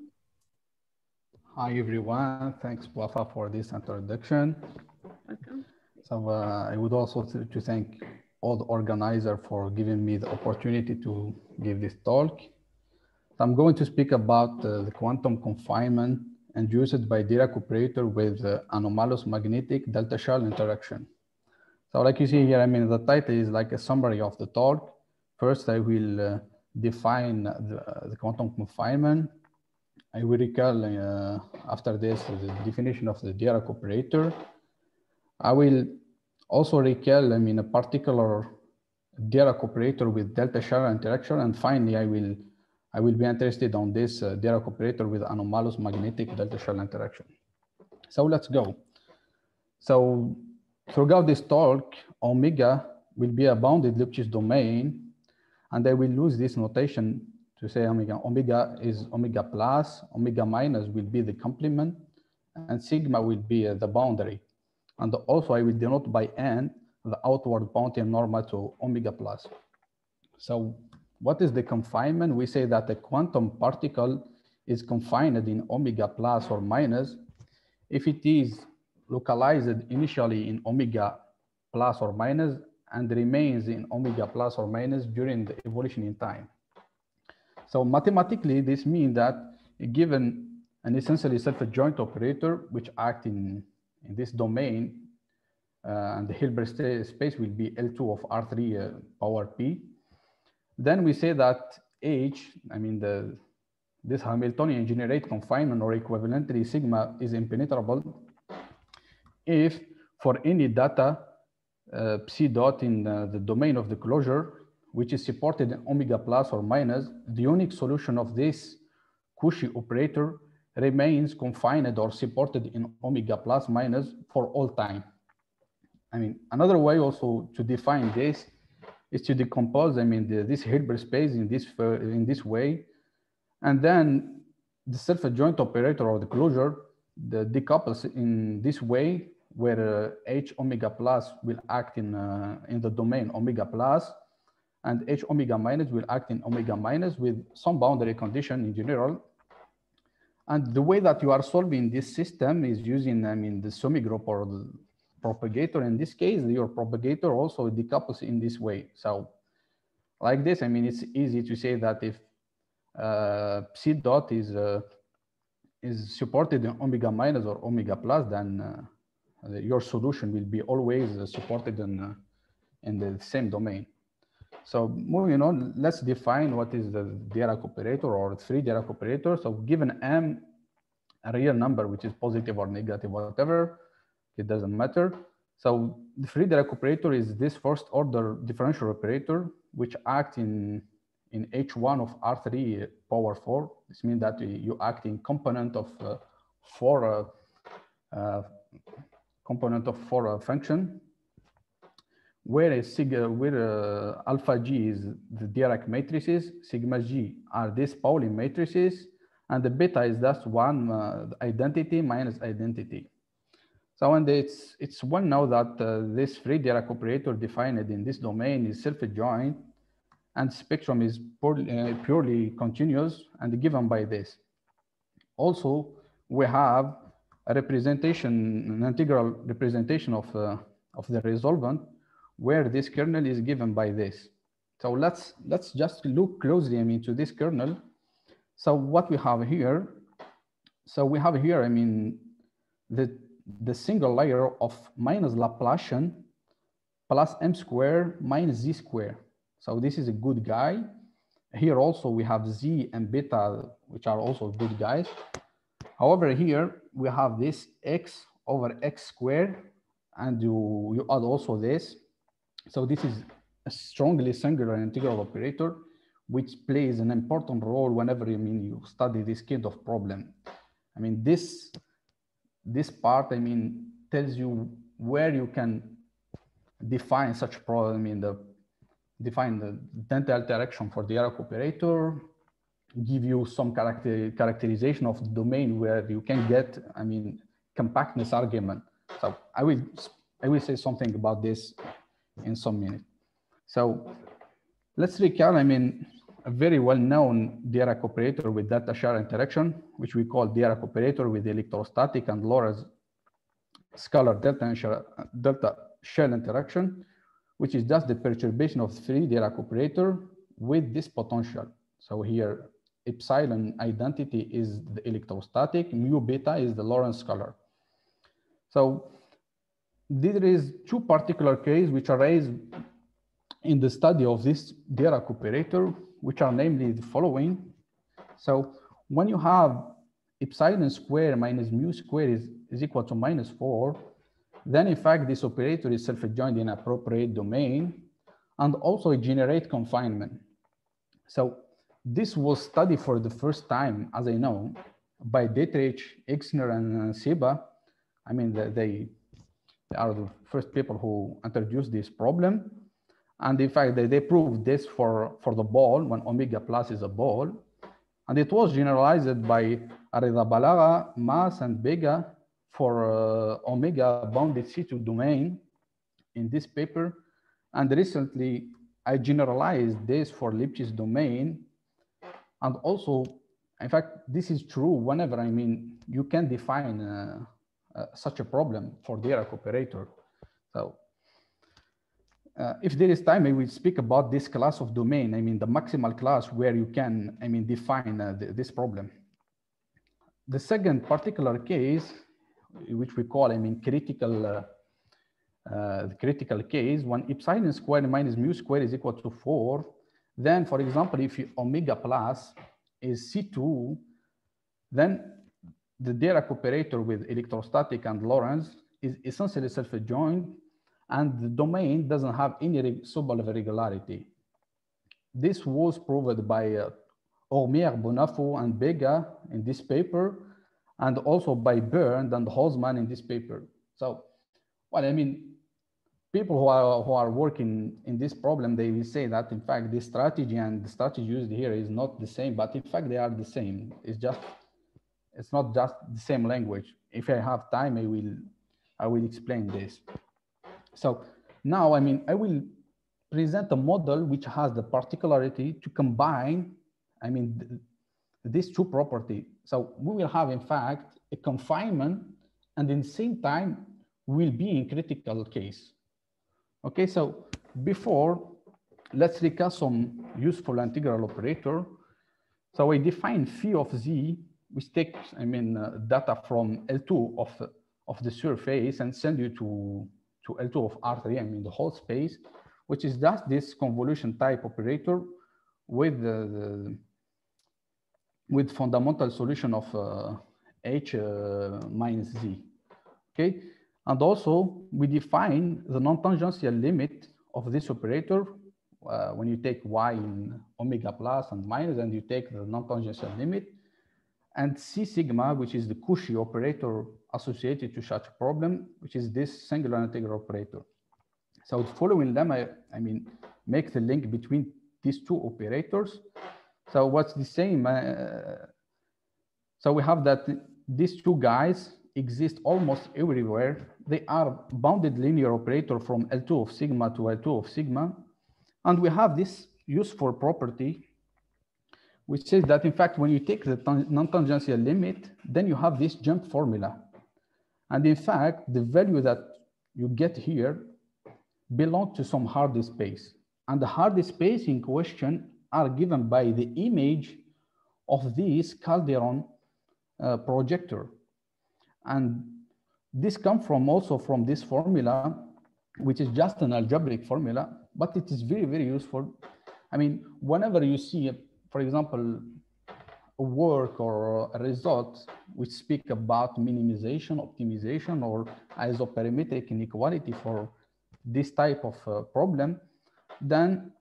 Hi everyone, thanks Wafa for this introduction. Welcome. So I would also to thank all the organizers for giving me the opportunity to give this talk. I'm going to speak about the quantum confinement induced by Dirac operator with anomalous magnetic delta shell interaction. So like you see here, I mean, the title is like a summary of the talk. First, I will define the quantum confinement. I will recall after this the definition of the Dirac operator. I will also recall, I mean, a particular Dirac operator with delta shell interaction, and finally, I will be interested on this Dirac operator with anomalous magnetic delta shell interaction. So let's go. So throughout this talk, omega will be a bounded Lipschitz domain, and I will use this notation to say omega is omega plus, omega minus will be the complement, and sigma will be the boundary. And also I will denote by n the outward boundary normal to omega plus. So what is the confinement? We say that a quantum particle is confined in omega plus or minus if it is localized initially in omega plus or minus and remains in omega plus or minus during the evolution in time. So mathematically, this means that given an essentially self-adjoint operator which acts in this domain, and the Hilbert space will be L2 of R3 power P, then we say that H, I mean this Hamiltonian generate confinement or equivalently sigma is impenetrable if for any data psi dot in the domain of the closure, which is supported in omega plus or minus, the unique solution of this Cauchy operator remains confined or supported in omega plus minus for all time. I mean, another way also to define this is to decompose, I mean, this Hilbert space in this way, and then the self-adjoint operator or the closure decouples in this way, where H omega plus will act in the domain omega plus, and H omega minus will act in omega minus with some boundary condition in general. And the way that you are solving this system is using, I mean, the semi-group or the propagator. In this case, your propagator also decouples in this way. So like this, I mean, it's easy to say that if psi dot is supported in omega minus or omega plus, then your solution will be always supported in the same domain. So moving on, let's define what is the Dirac operator or three Dirac operators. So given M, a real number, which is positive or negative, whatever, it doesn't matter. So the free Dirac operator is this first order differential operator, which acts in H1 of R3 power 4. This means that you act in component of four function, where alpha G is the Dirac matrices, sigma G are these Pauli matrices, and the beta is just one identity minus identity. So, and it's one now that this free Dirac operator defined in this domain is self-adjoint, and spectrum is purely continuous and given by this. Also, we have a representation, an integral representation of the resolvent, where this kernel is given by this. So let's just look closely, I mean, to this kernel. So what we have here, so we have here, I mean, the single layer of minus Laplacian plus m squared minus z squared. So this is a good guy. Here also we have z and beta, which are also good guys. However, here we have this x over x squared, and you add also this. So this is a strongly singular integral operator, which plays an important role whenever you study this kind of problem. I mean, this part, I mean, tells you where you can define such problem define the dental direction for the Dirac operator, give you some characterization of the domain where you can get, I mean, compactness argument. So I will say something about this in some minute. So let's recall, I mean, a very well-known Dirac operator with delta shell interaction, which we call Dirac operator with electrostatic and Lorentz scalar delta shell interaction, which is just the perturbation of three Dirac operator with this potential. So here, epsilon identity is the electrostatic, mu beta is the Lorentz scalar. So there is two particular cases which are raised in the study of this Dirac operator, which are namely the following. So when you have epsilon square minus mu square is equal to -4, then in fact this operator is self-adjoint in appropriate domain, and also it generates confinement. So this was studied for the first time, as I know, by Dietrich, Exner, and Seba. I mean, they are the first people who introduced this problem. And in fact, they proved this for the ball, when omega plus is a ball. And it was generalized by Arrizabalaga, Mas, and Bega for omega bounded C2 domain in this paper. And recently, I generalized this for Lipschitz domain. And also, in fact, this is true whenever, I mean, you can define such a problem for Dirac operator. So if there is time, I will speak about this class of domain. I mean, the maximal class where you can, I mean, define this problem. The second particular case, which we call, I mean, critical case, when epsilon squared minus mu squared is equal to 4, then, for example, if omega plus is C2, then the Dirac operator with electrostatic and Lorentz is essentially self-adjoint, and the domain doesn't have any Sobolev regularity. This was proved by Ormier, Bonafo, and Bega in this paper, and also by Bernd and Hosman in this paper. So, well, I mean, people who are working in this problem, they will say that, in fact, this strategy and the strategy used here is not the same, but in fact, they are the same. It's not just the same language. If I have time, I will explain this. So now, I mean, I will present a model which has the particularity to combine, I mean, these two properties. So we will have, in fact, a confinement, and in the same time, will be in critical case. Okay, so before, let's recall some useful integral operator. So we define phi of z, which takes, data from L2 of the surface and send you to L2 of R3, the whole space, which is just this convolution type operator with with fundamental solution of H minus Z. Okay, and also we define the non-tangential limit of this operator when you take y in omega plus and minus, and you take the non-tangential limit, and C sigma, which is the Cauchy operator associated to such a problem, which is this singular integral operator. So following them, I make the link between these two operators. So what's the same? So we have that these two guys exist almost everywhere. They are bounded linear operator from L2 of sigma to L2 of sigma. And we have this useful property, which says that, in fact, when you take the non-tangential limit, then you have this jump formula. And in fact, the value that you get here belong to some hard space. And the hard space in question are given by the image of this Calderon projector. And this comes also from this formula, which is just an algebraic formula, but it is very, very useful. Whenever you see, for example, a work or a result which speak about minimization, optimization, or isoperimetric inequality for this type of problem, then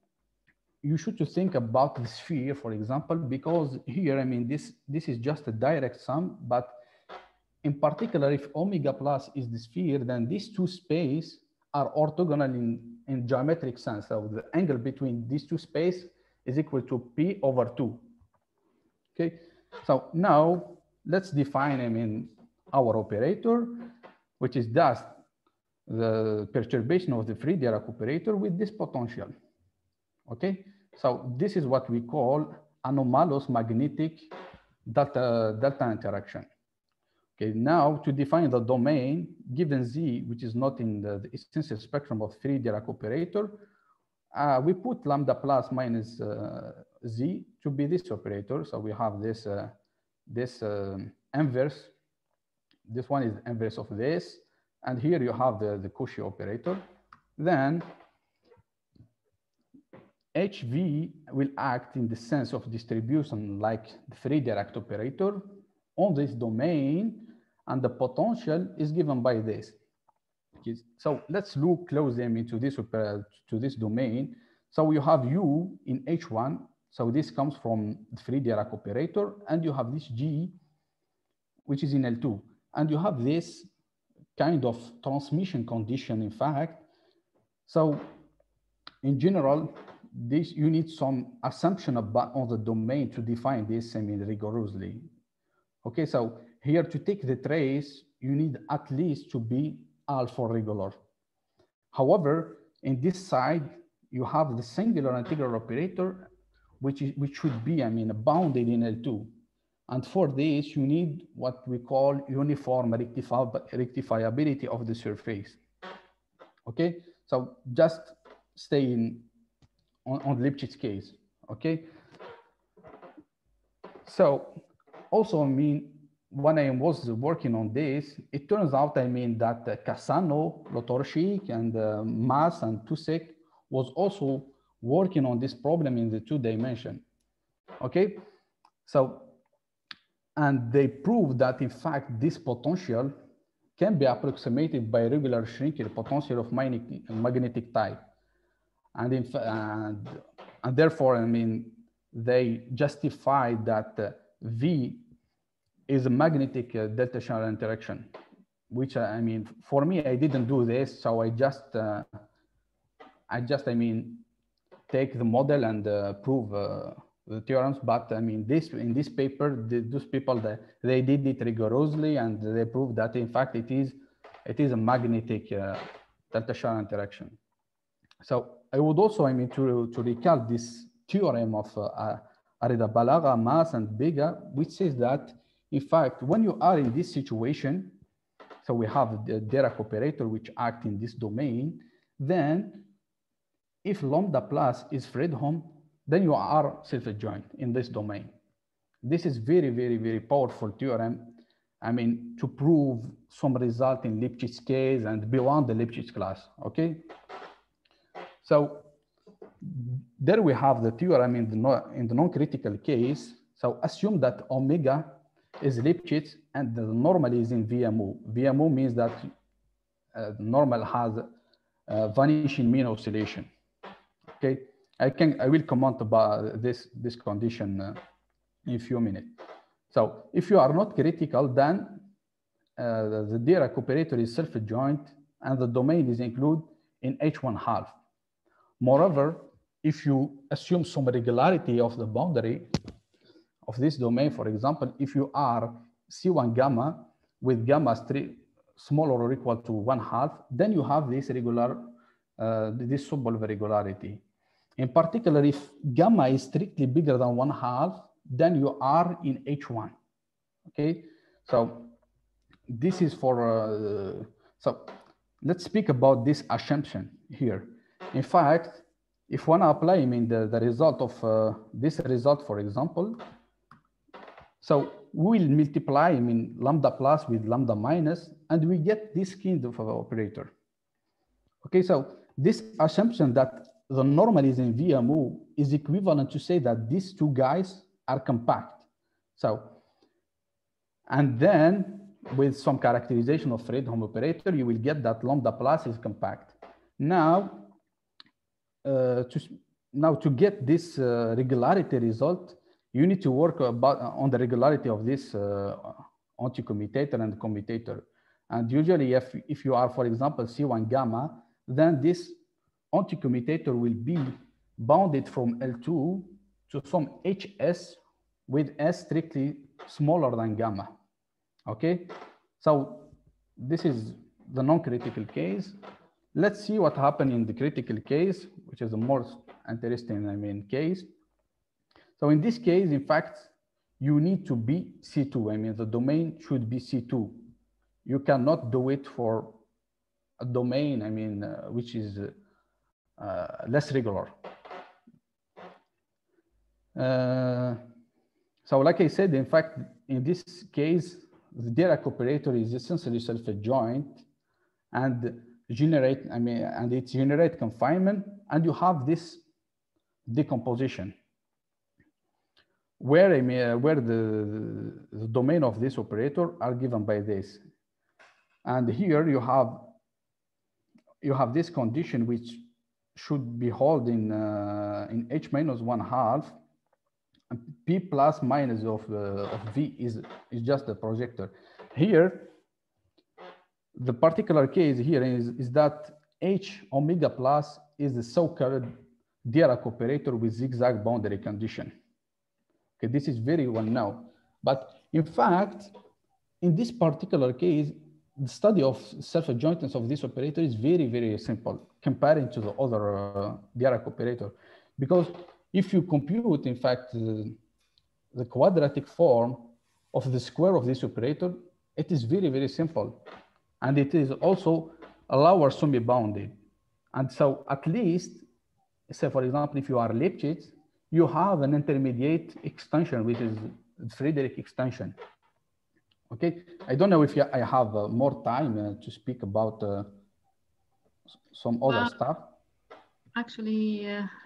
you should to think about the sphere, for example, because here, this is just a direct sum, but in particular, if omega plus is the sphere, then these two spaces are orthogonal in geometric sense. So the angle between these two spaces is equal to P over 2. Okay, so now let's define, our operator, which is just the perturbation of the free Dirac operator with this potential. Okay, so this is what we call anomalous magnetic delta interaction. Okay, now to define the domain, given Z, which is not in the essential spectrum of free Dirac operator, we put lambda plus minus Z to be this operator. So we have this inverse. This one is the inverse of this. And here you have the Cauchy operator. Then HV will act in the sense of distribution like the free Dirac operator on this domain, and the potential is given by this. Okay, so let's look closely into this domain. So you have U in H1. So this comes from the free Dirac operator, and you have this G, which is in L2. And you have this kind of transmission condition, in fact. So in general, you need some assumption on the domain to define this rigorously. Okay, so here to take the trace, you need at least to be alpha regular. However, in this side, you have the singular integral operator, which should be, bounded in L2. And for this, you need what we call uniform rectifiability of the surface. Okay, so just stay on Lipschitz case. Okay, so also, when I was working on this, it turns out, that Cassano, Lotorchik, and Mas and Tusek was also working on this problem in the 2-dimension. Okay, so, and they proved that, in fact, this potential can be approximated by regular shrinking potential of magnetic type. And therefore, they justified that V is a magnetic delta channel interaction, which for me, I didn't do this. So I just take the model and prove the theorems. But in this paper, those people, they did it rigorously, and they proved that, in fact, it is a magnetic delta channel interaction. So I would also, to recall this theorem of Arida Balaga, Mass, and Bega, which says that, in fact, when you are in this situation, so we have the Dirac operator which act in this domain, then if lambda plus is Fredholm, then you are self-adjoint in this domain. This is very, very, very powerful theorem. I mean, to prove some result in Lipschitz case and beyond the Lipschitz class, okay? So there we have the theorem in the non-critical case. So assume that omega is Lipschitz and the normal is in VMO. VMO means that the normal has vanishing mean oscillation. Okay, I will comment about this condition in a few minutes. So if you are not critical, then the Dirac operator is self-adjoint and the domain is included in H1 half. Moreover, if you assume some regularity of the boundary of this domain, for example, if you are C1 gamma with gamma smaller or equal to 1/2, then you have this this subalv regularity. In particular, if gamma is strictly bigger than 1/2, then you are in H1. Okay, so this is for so let's speak about this assumption here. In fact, if one apply the result of this result, for example, so we will multiply lambda plus with lambda minus, and we get this kind of operator. Okay, so this assumption that the normal is in VMO is equivalent to say that these two guys are compact. So, and then with some characterization of Fredholm operator, you will get that lambda plus is compact. Now, to get this regularity result, you need to work on the regularity of this anti-commutator and commutator. And usually if you are, for example, C1 gamma, then this anti-commutator will be bounded from L2 to some HS with S strictly smaller than gamma. Okay, so this is the non-critical case. Let's see what happened in the critical case, which is the most interesting, case. So in this case, in fact, you need to be C2. The domain should be C2. You cannot do it for a domain, which is less regular. So like I said, in fact, in this case, the Dirac operator is essentially self-adjoint and generate, and it generates confinement, and you have this decomposition where the domain of this operator are given by this. And here you have this condition which should be held in H minus 1/2, and P plus minus of V is just the projector. Here, the particular case here is that H omega plus is the so-called Dirac operator with zigzag boundary condition. Okay, this is very well known. But in fact, in this particular case, the study of self-adjointness of this operator is very, very simple comparing to the other Dirac operator. Because if you compute, in fact, the quadratic form of the square of this operator, it is very, very simple. And it is also a lower semi-bounded. And so at least, say for example, if you are Lipschitz, you have an intermediate extension, which is the Friedrich extension. Okay, I don't know if I have more time to speak about some other stuff. Actually,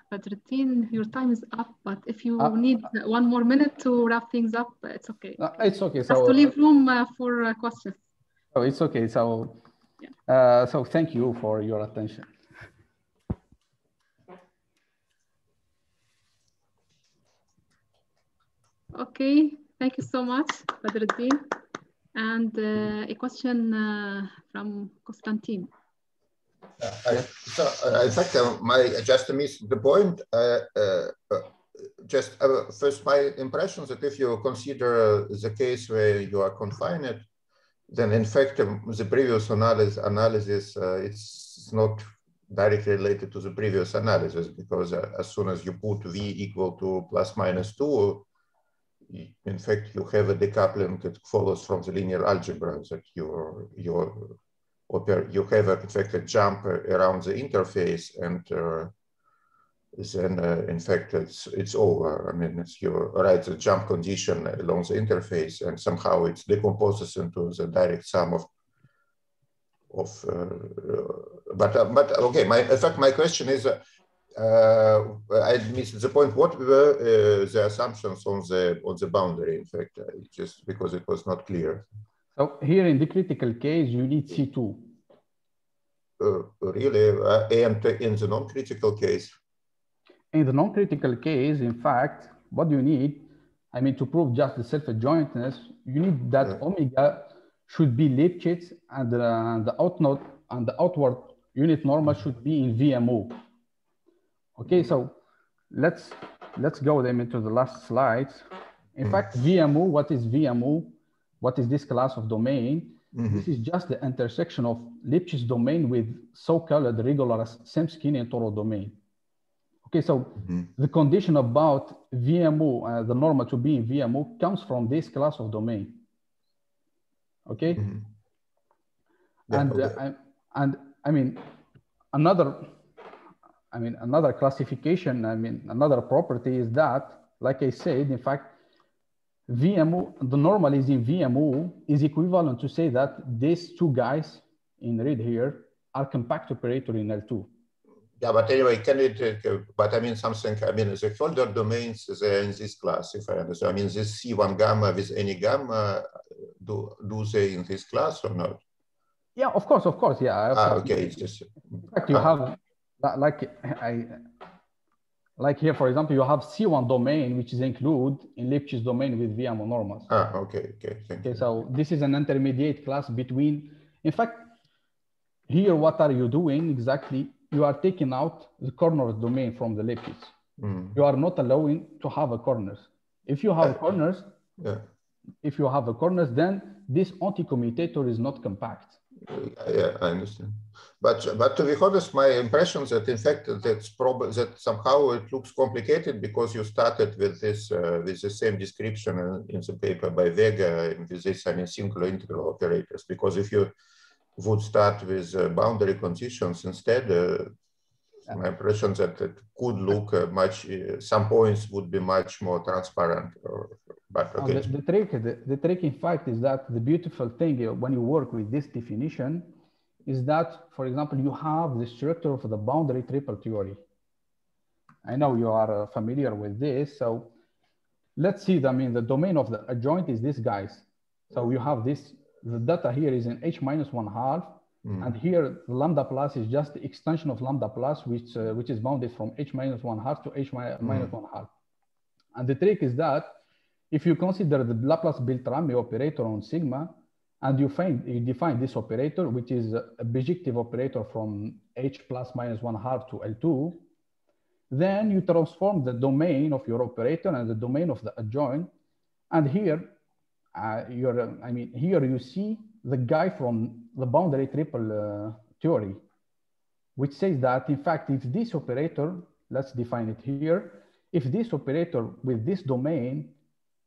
Badreddine, your time is up, but if you need 1 more minute to wrap things up, it's okay. It's okay. Just to leave room for questions. Oh, it's okay. So, yeah. So thank you for your attention. Okay, thank you so much, Badreddine. And a question from Konstantin. So in fact, I just missed the point. First, my impression that if you consider the case where you are confined, then in fact the previous analysis it's not directly related to the previous analysis, because as soon as you put V equal to plus minus 2, in fact, you have a decoupling that follows from the linear algebra that you have, in fact, a jump around the interface, and then, in fact, it's over. I mean, you write the jump condition along the interface, and somehow it decomposes into the direct sum of but okay. In fact, my question is, I missed the point. What were the assumptions on the boundary? In fact, just because it was not clear. So here in the critical case, you need C2. Really, and in the non-critical case. In the non-critical case, in fact, what you need, I mean, to prove just the self-adjointness, you need that omega should be Lipschitz, and the outward unit normal should be in VMO. Okay, so let's go them into the last slides. In fact, VMO, what is VMO? What is this class of domain? This is just the intersection of Lipschitz domain with so-called regular Semskinian toroid domain. Okay, so the condition about VMO, the normal to be in VMO, comes from this class of domain. Okay, and I mean another classification. I mean another property is that, like I said, in fact, VMO, the normal is in VMO, is equivalent to say that these two guys in red here are compact operator in L2. Yeah, but anyway, can it? But I mean something. I mean the folder domains they're in this class, if I understand. I mean this C1 gamma with any gamma, do they in this class or not? Yeah, of course, yeah. Okay, it's just. In fact, you have like here, for example, you have C1 domain, which is included in Lipschitz domain with VMO normals. Okay. Thank you. So this is an intermediate class between. In fact, here, what are you doing exactly? You are taking out the corners domain from the Lipschitz. You are not allowing to have a corners. If you have corners, then this anti-commutator is not compact. Yeah, I understand. But to be honest, my impression that in fact that's probably that somehow it looks complicated because you started with this with the same description in the paper by Vega with this, I mean, singular integral operators. Because if you would start with boundary conditions instead, my impression that it could look some points would be much more transparent. But okay. The trick, in fact, is that the beautiful thing when you work with this definition is that, for example, you have the structure of the boundary triple theory. I know you are familiar with this. So let's see, I mean, the domain of the adjoint is this, guys. So you have this, the data here is in h-1/2. And here, lambda plus is just the extension of lambda plus, which is bounded from h-1/2 to h-1/2. And the trick is that if you consider the Laplace-Beltrami operator on sigma, and you define this operator, which is a bijective operator from h plus -1/2 to L2, then you transform the domain of your operator and the domain of the adjoint. And here, here you see the guy from the boundary triple theory, which says that, in fact, if this operator, let's define it here, if this operator with this domain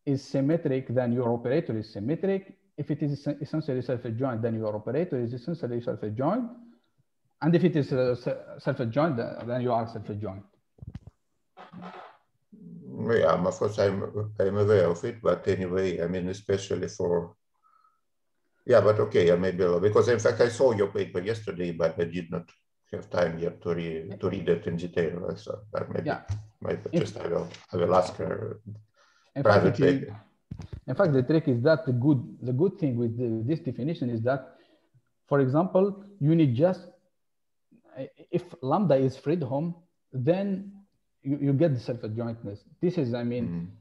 is symmetric, then your operator is symmetric. If it is essentially self-adjoint, then your operator is essentially self-adjoint. And if it is self-adjoint, then you are self-adjoint. Yeah, of course, I'm aware of it, but anyway, I mean, especially for, yeah, but okay, maybe, because in fact, I saw your paper yesterday, but I did not have time yet to read it in detail. So maybe, maybe just I will ask her privately. In fact, the trick is that the good thing with this definition is that, for example, you need just, if lambda is Fredholm, then you get the self-adjointness. This is, I mean,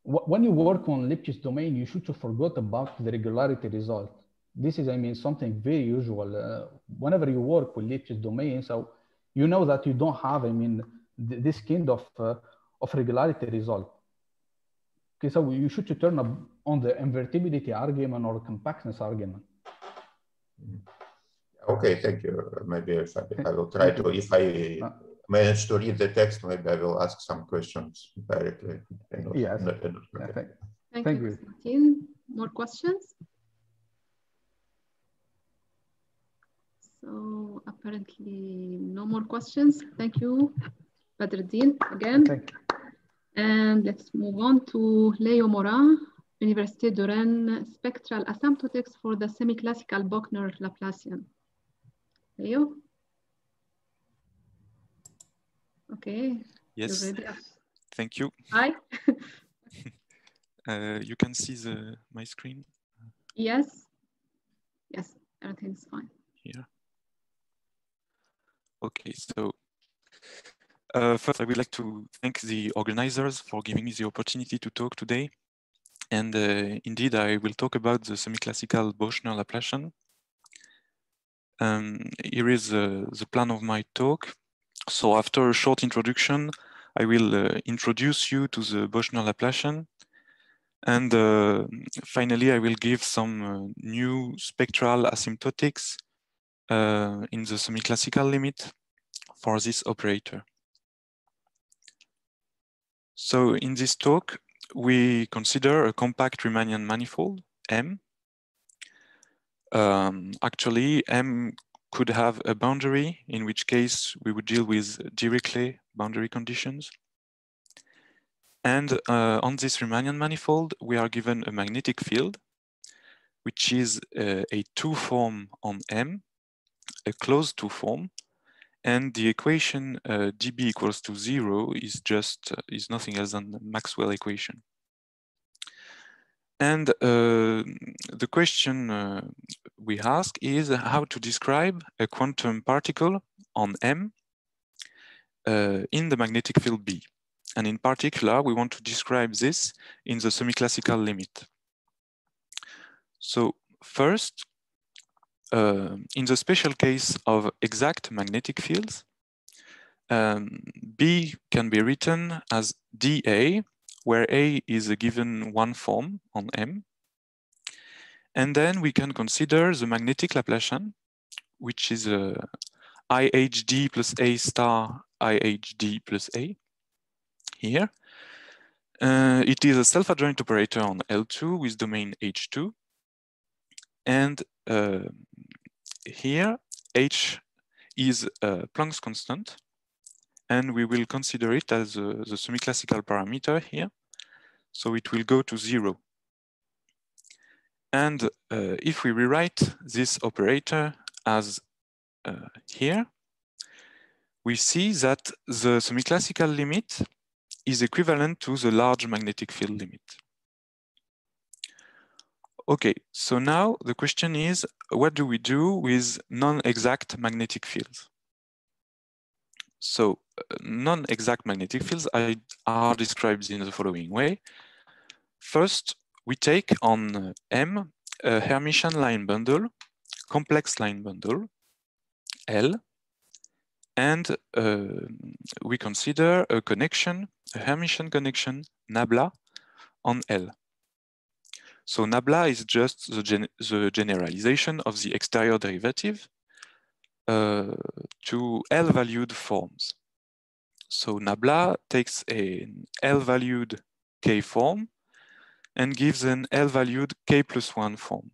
when you work on Lipschitz domain, you should forget about the regularity result. This is, I mean, something very usual. Whenever you work with Lipschitz domain, so you know that you don't have, I mean, this kind of regularity result. Okay, so you should turn on the invertibility argument or compactness argument. Okay, thank you. Maybe if I will try to, if I manage to read the text, maybe I will ask some questions directly. Yes. Thank you, Konstantin. More questions? So apparently no more questions. Thank you, Badreddine, again. Thank you. And let's move on to Léo Morin, Université de Rennes, Spectral Asymptotics for the Semiclassical Bochner Laplacian. Léo? Okay. Yes. You're ready? Thank you. Hi. You can see my screen? Yes. Yes, everything's fine. Here. Okay, so first I would like to thank the organizers for giving me the opportunity to talk today. And indeed, I will talk about the semiclassical Bochner Laplacian. Here is the plan of my talk. So after a short introduction, I will introduce you to the Bochner Laplacian. And finally, I will give some new spectral asymptotics in the semiclassical limit for this operator. So in this talk, we consider a compact Riemannian manifold, M. Actually, M could have a boundary, in which case we would deal with Dirichlet boundary conditions. And on this Riemannian manifold, we are given a magnetic field, which is a two-form on M, a closed two-form, and the equation dB equals to 0 is just is nothing else than the Maxwell equation. And the question we ask is how to describe a quantum particle on M in the magnetic field B. And in particular, we want to describe this in the semiclassical limit. So first, in the special case of exact magnetic fields, B can be written as dA, where A is a given one form on M. And then we can consider the magnetic Laplacian, which is IHD plus A star IHD plus A here. It is a self-adjoint operator on L2 with domain H2. And here, H is Planck's constant. And we will consider it as the semiclassical parameter here. So it will go to 0. And if we rewrite this operator as here, we see that the semiclassical limit is equivalent to the large magnetic field limit. Okay, so now the question is, what do we do with non-exact magnetic fields? So non-exact magnetic fields are described in the following way. First, we take on M a Hermitian line bundle, complex line bundle, L, and we consider a connection, a Hermitian connection, nabla, on L. So nabla is just the generalization of the exterior derivative to L-valued forms. So nabla takes an L-valued K form and gives an L-valued K plus 1 form.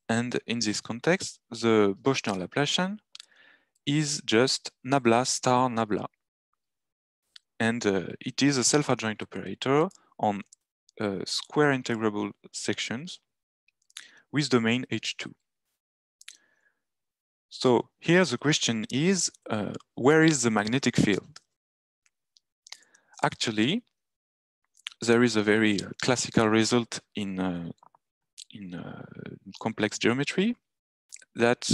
And in this context, the Bochner Laplacian is just nabla star nabla. And it is a self-adjoint operator on square integrable sections with domain H2. So here the question is, where is the magnetic field? Actually, there is a very classical result in complex geometry that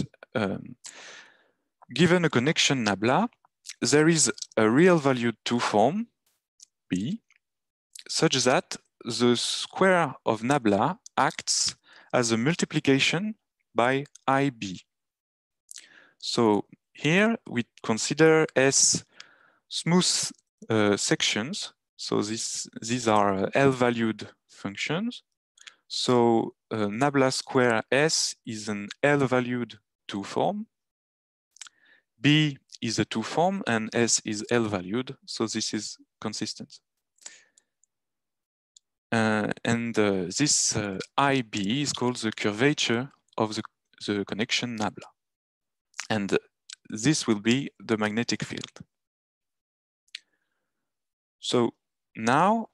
given a connection nabla, there is a real valued 2 form, B, such that the square of nabla acts as a multiplication by IB. So here we consider S smooth sections. So these are L-valued functions. So nabla square S is an L-valued two form, B is a two form, and S is L valued, so this is consistent. This IB is called the curvature of the connection nabla. And this will be the magnetic field. So now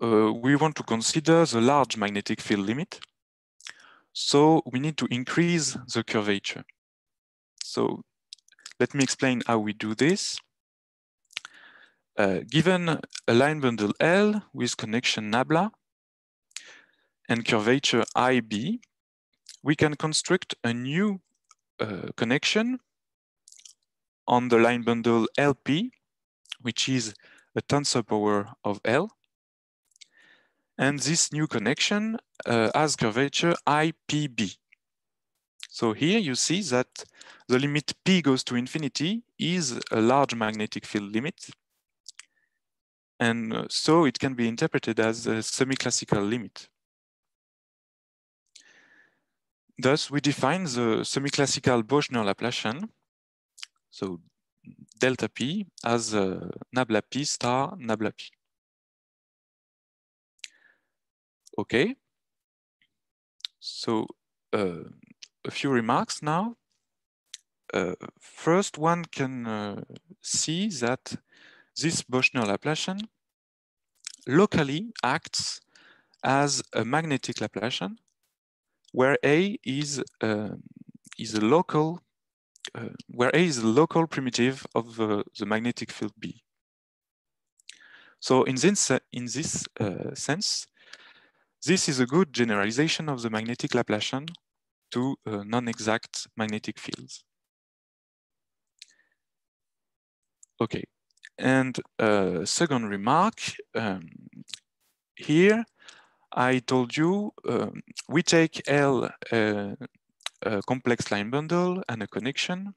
we want to consider the large magnetic field limit. So we need to increase the curvature. So let me explain how we do this. Given a line bundle L with connection nabla and curvature IB, we can construct a new connection on the line bundle LP, which is a tensor power of L. And this new connection has curvature IPB. So here you see that the limit P goes to infinity is a large magnetic field limit. And so it can be interpreted as a semi-classical limit. Thus, we define the semi-classical Bochner Laplacian, so delta P, as nabla P star nabla P. Okay, so a few remarks now. First, one can see that this Bochner Laplacian locally acts as a magnetic Laplacian, where A is a local primitive of the magnetic field B. So in this sense, this is a good generalization of the magnetic Laplacian to non-exact magnetic fields. Okay, and second remark, here I told you we take L a complex line bundle and a connection,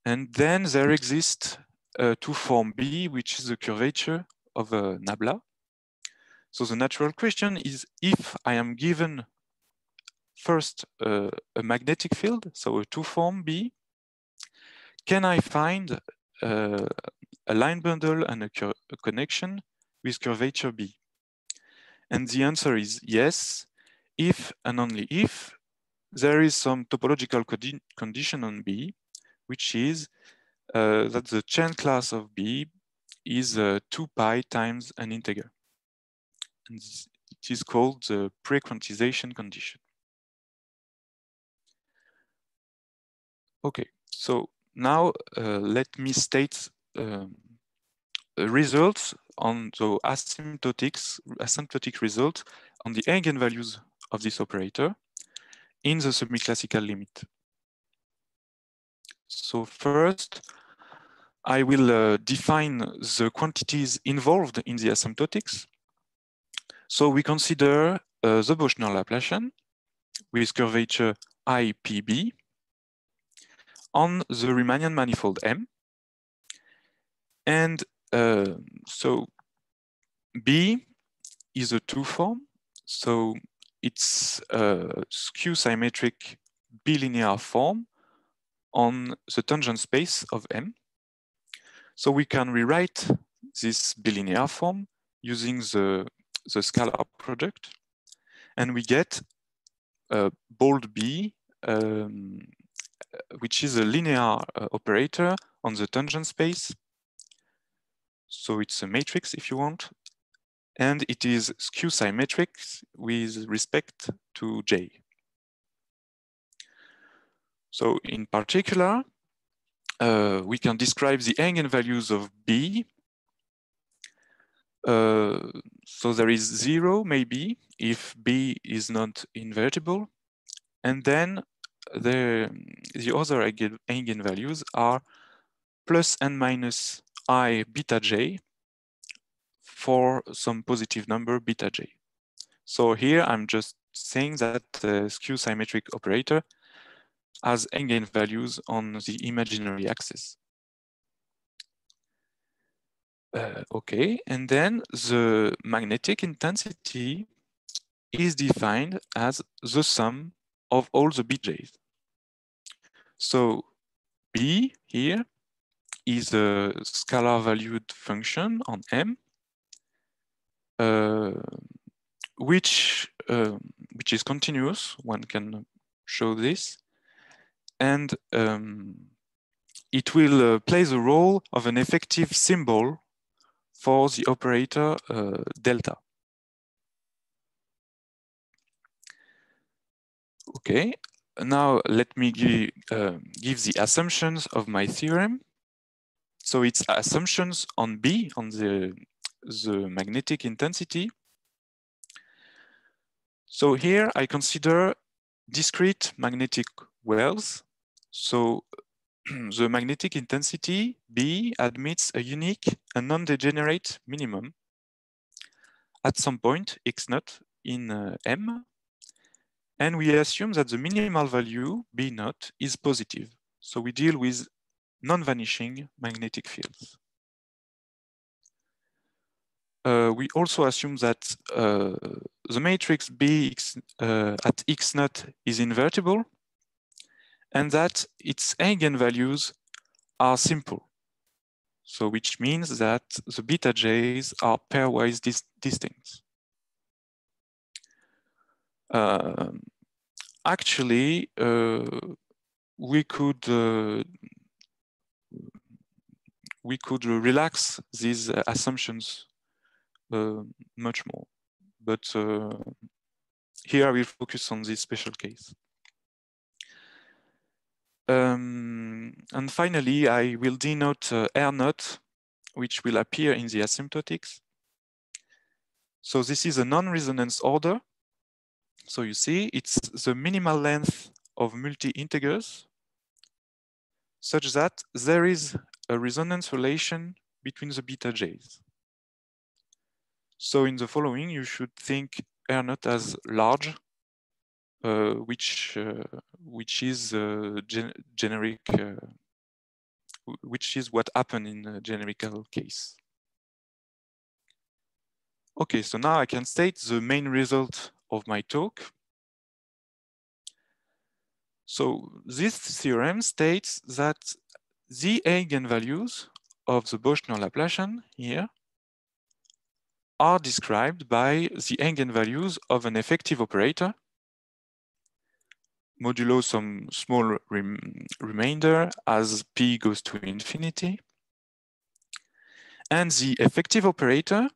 and then there exists a two form B, which is the curvature of a nabla. So the natural question is, if I am given first a magnetic field, so a two form B, can I find a line bundle and a connection with curvature B? And the answer is yes, if and only if there is some topological condition on B, which is that the chain class of B is 2 pi times an integer. And it is called the pre-quantization condition. Okay, so now let me state results on the asymptotic result on the eigenvalues of this operator in the semi-classical limit. So first, I will define the quantities involved in the asymptotics. So we consider the Bochner Laplacian with curvature IPB on the Riemannian manifold M. And so B is a two form. So it's a skew symmetric bilinear form on the tangent space of M. So we can rewrite this bilinear form using the scalar product, and we get bold B, which is a linear operator on the tangent space. So it's a matrix if you want, and it is skew symmetric with respect to J. So in particular, we can describe the eigenvalues of B. So there is 0 maybe if B is not invertible, and then the other eigenvalues are plus and minus I beta J for some positive number beta J. So here I'm just saying that the skew symmetric operator has eigenvalues on the imaginary axis. Okay, and then the magnetic intensity is defined as the sum of all the BJs. So B here is a scalar valued function on M, which is continuous. One can show this, and it will play the role of an effective symbol for the operator delta. Okay, now let me give the assumptions of my theorem. So it's assumptions on B, on the magnetic intensity. So here I consider discrete magnetic wells. So the magnetic intensity B admits a unique and non-degenerate minimum at some point x0 in M. And we assume that the minimal value B0 is positive. So we deal with non-vanishing magnetic fields. We also assume that the matrix B at x0 is invertible and that its eigenvalues are simple. So which means that the beta j's are pairwise distinct. Actually, we could relax these assumptions much more, but here I will focus on this special case. And finally, I will denote R0, which will appear in the asymptotics. So this is a non-resonance order. So you see, it's the minimal length of multi-integers such that there is a resonance relation between the beta j's. So in the following, you should think R0 as large, which is generic, which is what happened in a generical case. Okay, so now I can state the main result of my talk. So this theorem states that the eigenvalues of the Bochner Laplacian here are described by the eigenvalues of an effective operator modulo some small remainder as p goes to infinity. And the effective operator,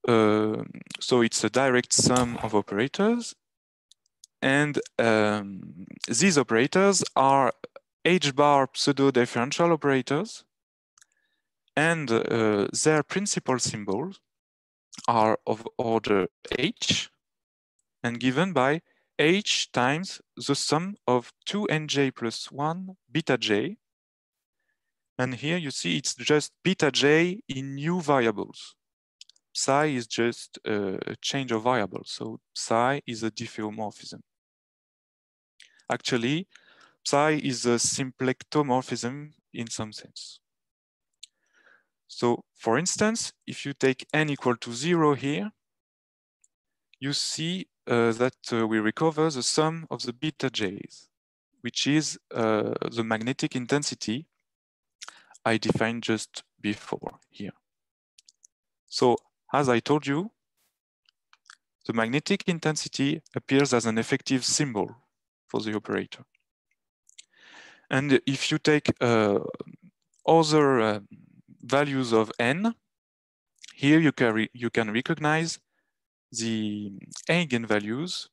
so it's a direct sum of operators. And these operators are h-bar pseudo-differential operators. And their principal symbols are of order h and given by h times the sum of 2nj plus 1 beta j. And here you see it's just beta j in new variables. Psi is just a change of variables. So psi is a diffeomorphism. Actually, psi is a symplectomorphism in some sense. So for instance, if you take n equal to 0 here, you see that we recover the sum of the beta j's, which is the magnetic intensity I defined just before here. So as I told you, the magnetic intensity appears as an effective symbol for the operator. And if you take other values of n, here you can recognize the eigenvalues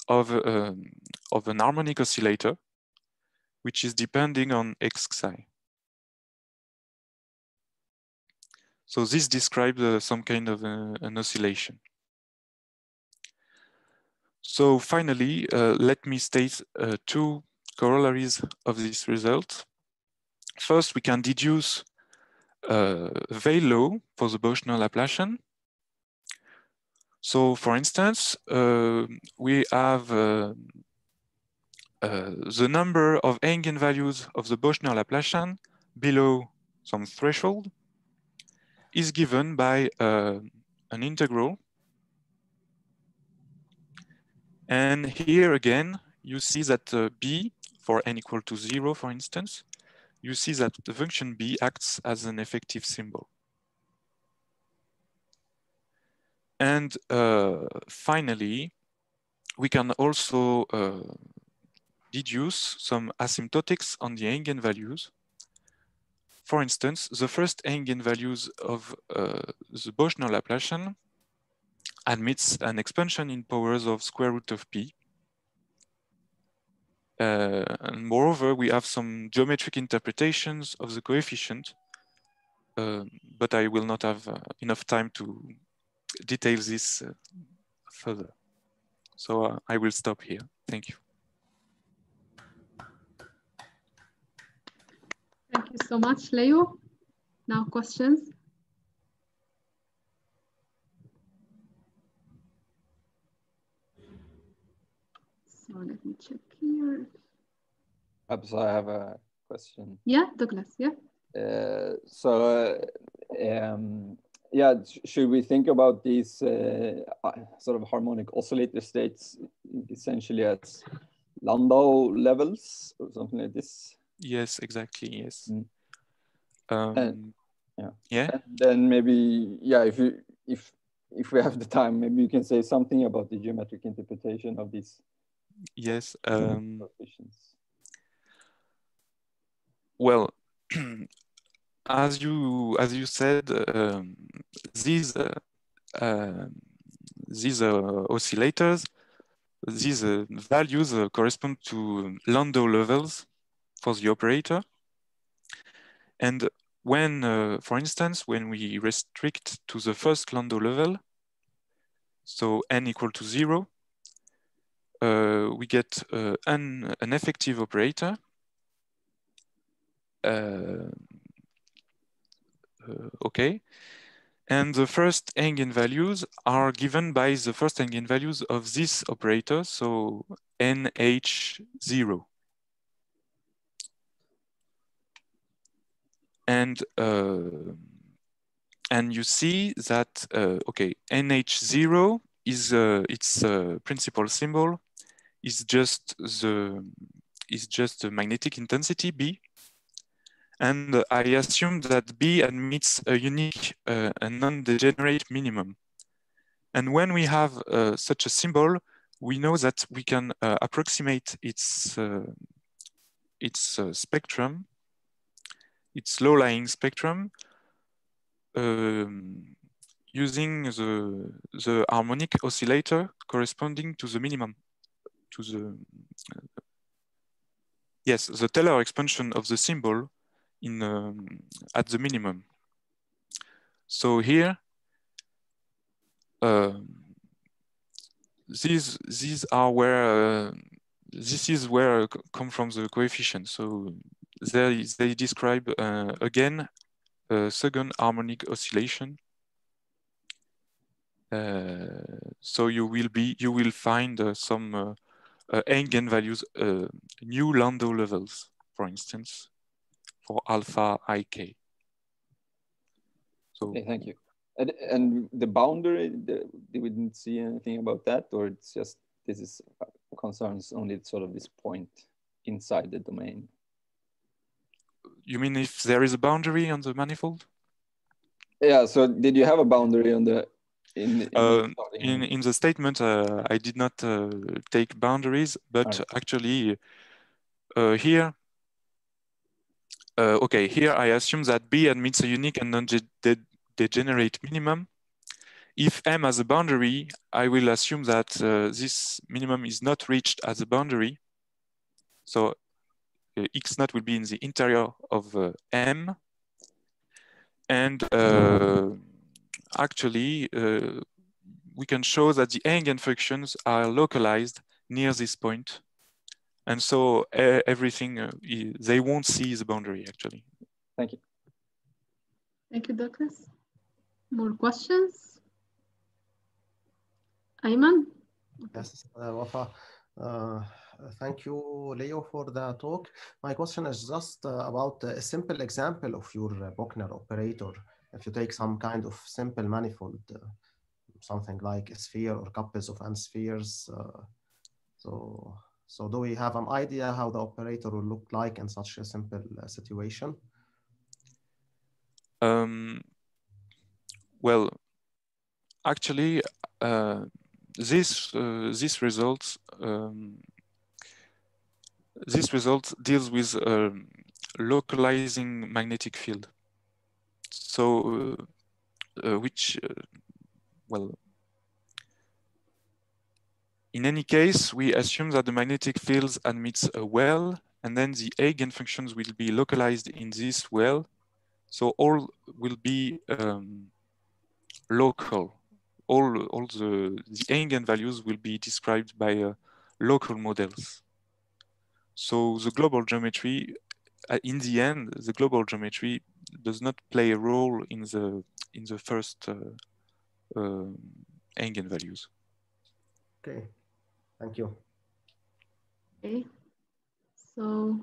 of an harmonic oscillator, which is depending on x psi. So this describes some kind of an oscillation. So finally, let me state two corollaries of this result. First, we can deduce Veil law for the Bochner Laplacian. So for instance, we have the number of eigenvalues of the Bochner Laplacian below some threshold is given by an integral. And here again, you see that B for n equal to 0, for instance, you see that the function b acts as an effective symbol. And finally, we can also deduce some asymptotics on the eigenvalues. For instance, the first eigenvalues of the Bochner Laplacian admits an expansion in powers of square root of p. And moreover, we have some geometric interpretations of the coefficient, but I will not have enough time to detail this further. So I will stop here. Thank you. Thank you so much, Leo. Now questions? So let me check here. So I have a question. Yeah, Douglas, yeah. Yeah, should we think about these sort of harmonic oscillator states essentially as Landau levels or something like this? Yes, exactly, yes. Yeah. And then maybe, yeah, if we have the time, maybe you can say something about the geometric interpretation of these. Yes. Well, as you said, these oscillators, these values correspond to Landau levels for the operator. And when, for instance, when we restrict to the first Landau level, so n equal to 0, we get an effective operator. Okay. And the first eigenvalues are given by the first eigenvalues of this operator, so NH0. And you see that okay, NH0 is its principal symbol is just the magnetic intensity B. And I assume that B admits a unique and non-degenerate minimum. And when we have such a symbol, we know that we can approximate its spectrum, its low-lying spectrum, using the harmonic oscillator corresponding to the minimum, to the yes, the Taylor expansion of the symbol in at the minimum. So here, these are where this is where come from the coefficient. So they describe again a second harmonic oscillation. So you will find some eigenvalues, new Landau levels, for instance, for alpha ik. So okay, thank you. And the boundary, we didn't see anything about that, or it's just this is concerns only sort of this point inside the domain. You mean if there is a boundary on the manifold? Yeah. So did you have a boundary on the in the statement? I did not take boundaries, but actually here. Okay, here I assume that B admits a unique and non-degenerate minimum. If M has a boundary, I will assume that this minimum is not reached as a boundary. So X naught will be in the interior of M. And actually, we can show that the eigenfunctions are localized near this point. And so everything, they won't see the boundary, actually. Thank you. Thank you, Douglas. More questions? Ayman? Yes, Wafa. Thank you, Leo, for the talk. My question is just about a simple example of your Bochner operator. If you take some kind of simple manifold, something like a sphere or couples of n spheres, so So do we have an idea how the operator will look like in such a simple situation? Well, actually, this result deals with localizing magnetic field. So, well, in any case, we assume that the magnetic fields admits a well, and then the eigenfunctions will be localized in this well. So all will be local. All the eigenvalues will be described by local models. So the global geometry, in the end, the global geometry does not play a role in the first eigenvalues. Okay, thank you. Okay, so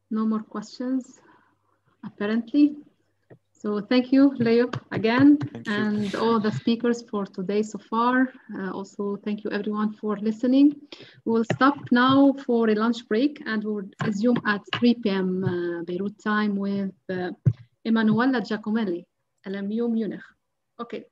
no more questions, apparently. So thank you, Leo, again, and all the speakers for today so far. Also, thank you everyone for listening. We'll stop now for a lunch break and we'll resume at 3 p.m. Beirut time with Emanuela Giacomelli, LMU Munich. Okay.